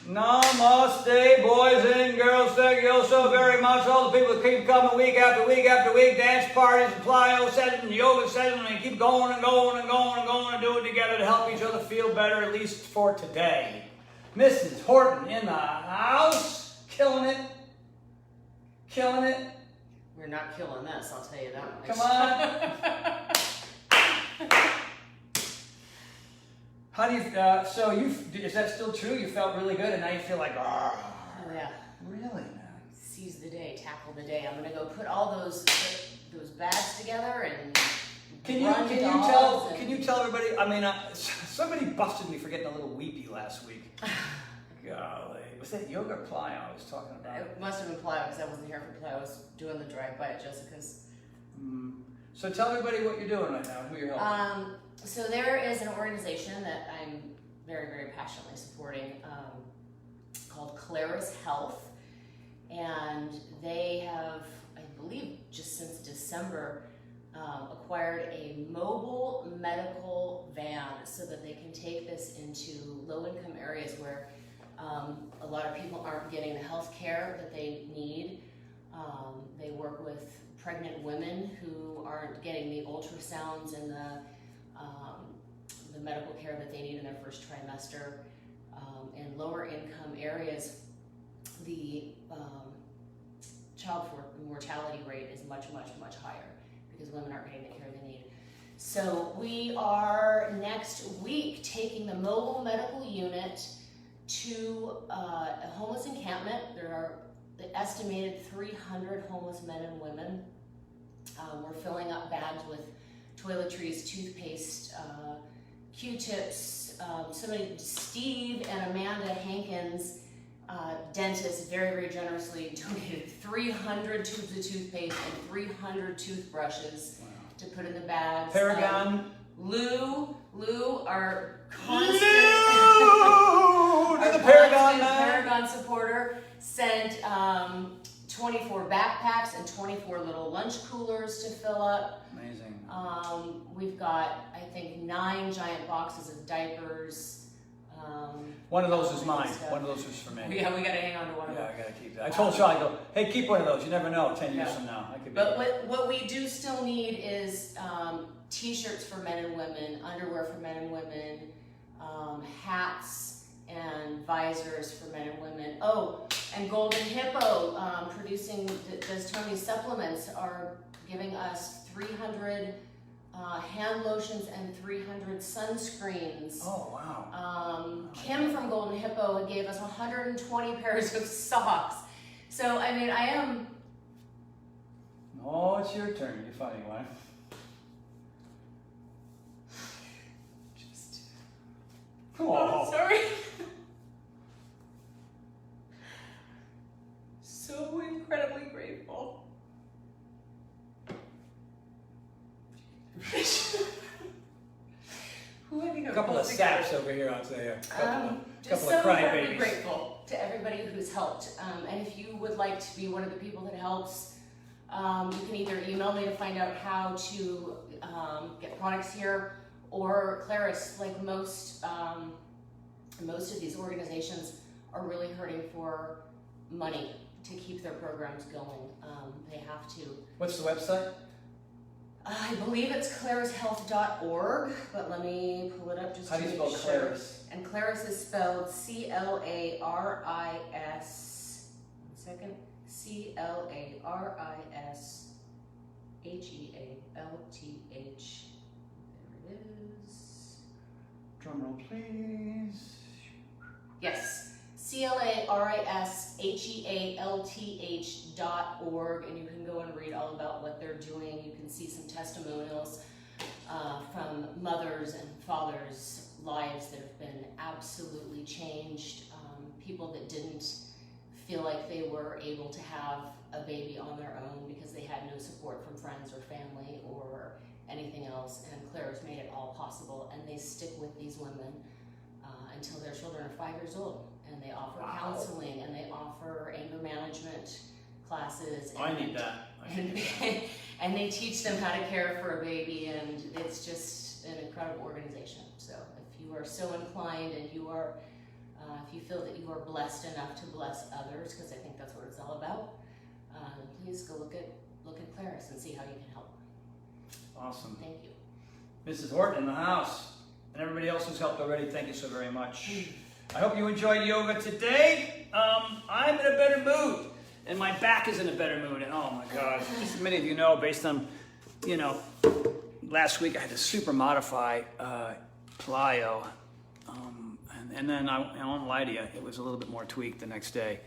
[SPEAKER 1] Namaste, boys and girls. Thank you so very much. All the people that keep coming week after week after week. Dance parties and plyo sessions, yoga sessions, and keep going and going and going and going and do it together to help each other feel better, at least for today. Mrs. Horton in the house. Killing it. Killing it.
[SPEAKER 3] We're not killing this, I'll tell you that much.
[SPEAKER 1] Come on. How do you, so is that still true? You felt really good and now you feel like, oh
[SPEAKER 3] yeah.
[SPEAKER 1] Really now?
[SPEAKER 3] Seize the day, tackle the day. I'm gonna go put all those bags together and
[SPEAKER 1] Can you tell everybody, I mean, somebody busted me for getting a little weepy last week. Golly. Was that yoga or plyo I was talking about?
[SPEAKER 3] It must have been plyo because I wasn't here for plyo. I was doing the drive-by at Jessica's.
[SPEAKER 1] So tell everybody what you're doing right now, who you're helping.
[SPEAKER 3] So there is an organization that I'm very, very passionately supporting, called Clara's Health. And they have, I believe, just since December, acquired a mobile medical van so that they can take this into low-income areas where a lot of people aren't getting the health care that they need. They work with pregnant women who aren't getting the ultrasounds and the medical care that they need in their first trimester. In lower income areas, the child mortality rate is much, much, much higher because women aren't getting the care they need. So we are next week taking the mobile medical unit to a homeless encampment. There are the estimated 300 homeless men and women. We're filling up bags with toiletries, toothpaste, Q-tips. Steve and Amanda Hankins, dentists, very, very generously donated 300 tubes of toothpaste and 300 toothbrushes to put in the bags.
[SPEAKER 1] Paragon.
[SPEAKER 3] Lou, our constant,
[SPEAKER 1] The Paragon man.
[SPEAKER 3] Paragon supporter, sent 24 backpacks and 24 little lunch coolers to fill up.
[SPEAKER 1] Amazing.
[SPEAKER 3] We've got, I think, 9 giant boxes of diapers.
[SPEAKER 1] One of those is
[SPEAKER 3] all
[SPEAKER 1] mine.
[SPEAKER 3] that stuff.
[SPEAKER 1] One of those is for me.
[SPEAKER 3] Yeah, we got to hang on to one of
[SPEAKER 1] Yeah,
[SPEAKER 3] them.
[SPEAKER 1] I gotta keep that. I told Sean, I go, hey, keep one of those. You never know, 10 years
[SPEAKER 3] Yeah.
[SPEAKER 1] from now. I could be.
[SPEAKER 3] But what we do still need is t-shirts for men and women, underwear for men and women, hats and visors for men and women. Oh, and Golden Hippo, does Tony supplements, are giving us 300 hand lotions and 300 sunscreens.
[SPEAKER 1] Oh, wow.
[SPEAKER 3] Kim from Golden Hippo gave us 120 pairs of socks. So, I mean, I am...
[SPEAKER 1] Oh, it's your turn. You're funny one.
[SPEAKER 3] Oh, sorry. So incredibly grateful.
[SPEAKER 1] A couple of saps over here, I'll say. A couple
[SPEAKER 3] Just
[SPEAKER 1] of
[SPEAKER 3] so
[SPEAKER 1] crying
[SPEAKER 3] incredibly
[SPEAKER 1] babies.
[SPEAKER 3] grateful to everybody who's helped. And if you would like to be one of the people that helps, you can either email me to find out how to get products here, or Claris, like most of these organizations are really hurting for money to keep their programs going. They have to.
[SPEAKER 1] What's the website?
[SPEAKER 3] I believe it's clarishealth.org, but let me pull it up just
[SPEAKER 1] How
[SPEAKER 3] to
[SPEAKER 1] do you
[SPEAKER 3] make
[SPEAKER 1] spell
[SPEAKER 3] sure.
[SPEAKER 1] Claris?
[SPEAKER 3] And Claris is spelled C-L-A-R-I-S. 1 second. C-L-A-R-I-S-H-E-A-L-T-H. There it is.
[SPEAKER 1] Drum roll, please.
[SPEAKER 3] Yes. CLARISHEALTH.org, and you can go and read all about what they're doing. You can see some testimonials from mothers and fathers' lives that have been absolutely changed. People that didn't feel like they were able to have a baby on their own because they had no support from friends or family or anything else. And Clara's made it all possible, and they stick with these women until their children are 5 years old. And they offer counseling, and they offer anger management classes. And,
[SPEAKER 1] I need that.
[SPEAKER 3] and they teach them how to care for a baby, and it's just an incredible organization. So if you are so inclined, and you are, if you feel that you are blessed enough to bless others, because I think that's what it's all about, please go look at Claris and see how you can help.
[SPEAKER 1] Awesome.
[SPEAKER 3] Thank you.
[SPEAKER 1] Mrs. Horton in the house. And everybody else who's helped already, thank you so very much. I hope you enjoyed yoga today. I'm in a better mood, and my back is in a better mood. And oh my God, as many of you know, based on, last week I had to super modify plyo, and then I won't lie to you, it was a little bit more tweaked the next day.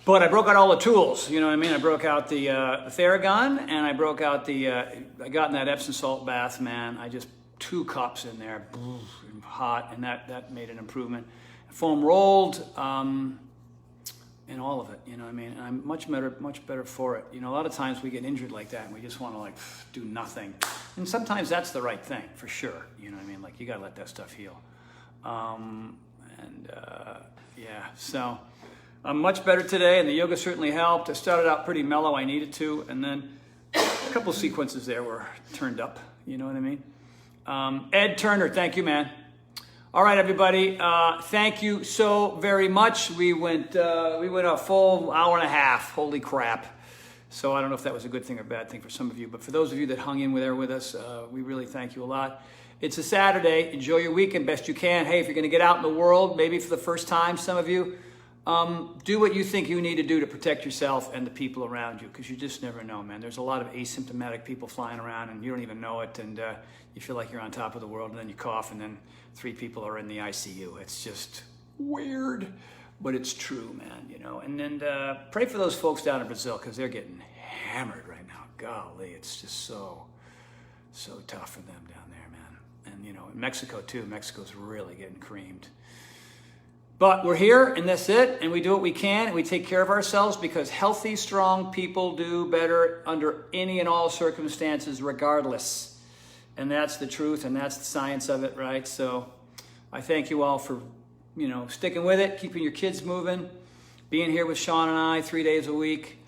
[SPEAKER 1] But I broke out all the tools, you know what I mean? I broke out the Theragun, and I broke out I got in that Epsom salt bath, man. I just 2 cups in there, hot, and that made an improvement. Foam rolled, and all of it, you know what I mean? And I'm much better for it. A lot of times we get injured like that, and we just want to do nothing. And sometimes that's the right thing, for sure. You know what I mean? Like, you got to let that stuff heal. Yeah, so I'm much better today, and the yoga certainly helped. I started out pretty mellow, I needed to, and then a couple sequences there were turned up, you know what I mean? Ed Turner, thank you, man. All right, everybody, thank you so very much. We went a full hour and a half, holy crap. So I don't know if that was a good thing or bad thing for some of you, but for those of you that hung in there with us, we really thank you a lot. It's a Saturday. Enjoy your weekend best you can. Hey, if you're going to get out in the world, maybe for the first time, some of you, do what you think you need to do to protect yourself and the people around you, because you just never know, man. There's a lot of asymptomatic people flying around, and you don't even know it, and you feel like you're on top of the world, and then you cough, and then 3 people are in the ICU. It's just weird, but it's true, man, you know. And then pray for those folks down in Brazil, because they're getting hammered right now. Golly, it's just so tough for them down there, man. And, you know, in Mexico, too. Mexico's really getting creamed. But we're here, and that's it, and we do what we can, and we take care of ourselves, because healthy, strong people do better under any and all circumstances, regardless. And that's the truth, and that's the science of it, right? So I thank you all for, you know, sticking with it, keeping your kids moving, being here with Sean and I 3 days a week,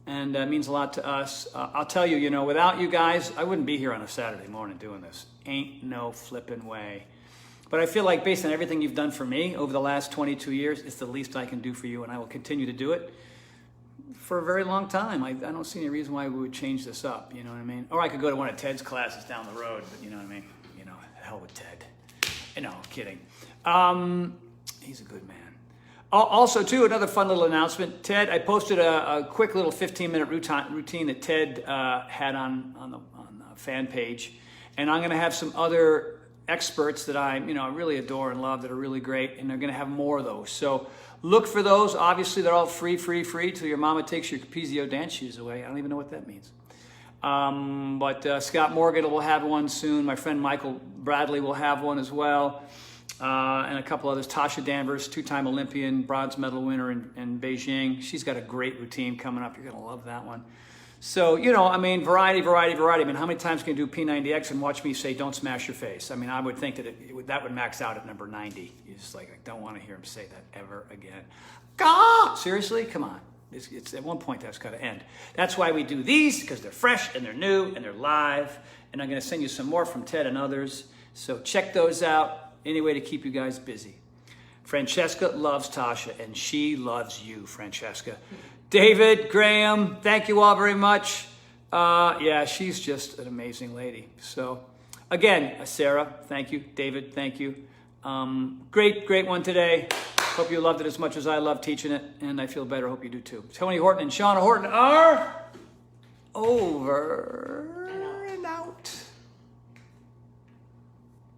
[SPEAKER 1] and it means a lot to us. I'll tell you, you know, without you guys, I wouldn't be here on a Saturday morning doing this. Ain't no flipping way. But I feel like based on everything you've done for me over the last 22 years, it's the least I can do for you, and I will continue to do it for a very long time. I don't see any reason why we would change this up, you know what I mean? Or I could go to one of Ted's classes down the road, but you know what I mean? You know, hell with Ted. No, I'm kidding. He's a good man. Also, too, another fun little announcement. Ted, I posted a quick little 15-minute routine that Ted had on the fan page, and I'm going to have some other experts that I really adore and love that are really great, and they're going to have more of those. So look for those. Obviously, they're all free till your mama takes your Capizio dance shoes away. I don't even know what that means. But Scott Morgan will have one soon. My friend Michael Bradley will have one as well. And a couple others. Tasha Danvers, 2-time Olympian, bronze medal winner in Beijing. She's got a great routine coming up. You're going to love that one. So, you know, I mean, variety. I mean, how many times can you do P90X and watch me say, don't smash your face? I mean, I would think that that would max out at number 90. You're just like, I don't want to hear him say that ever again. God! Seriously? Come on. It's at one point that's got to end. That's why we do these, because they're fresh and they're new and they're live. And I'm going to send you some more from Ted and others. So check those out. Any way to keep you guys busy. Francesca loves Tasha, and she loves you, Francesca. David, Graham, thank you all very much. Yeah, she's just an amazing lady. So, again, Sarah, thank you. David, thank you. Great one today. Hope you loved it as much as I love teaching it, and I feel better. Hope you do too. Tony Horton and Shauna Horton are over.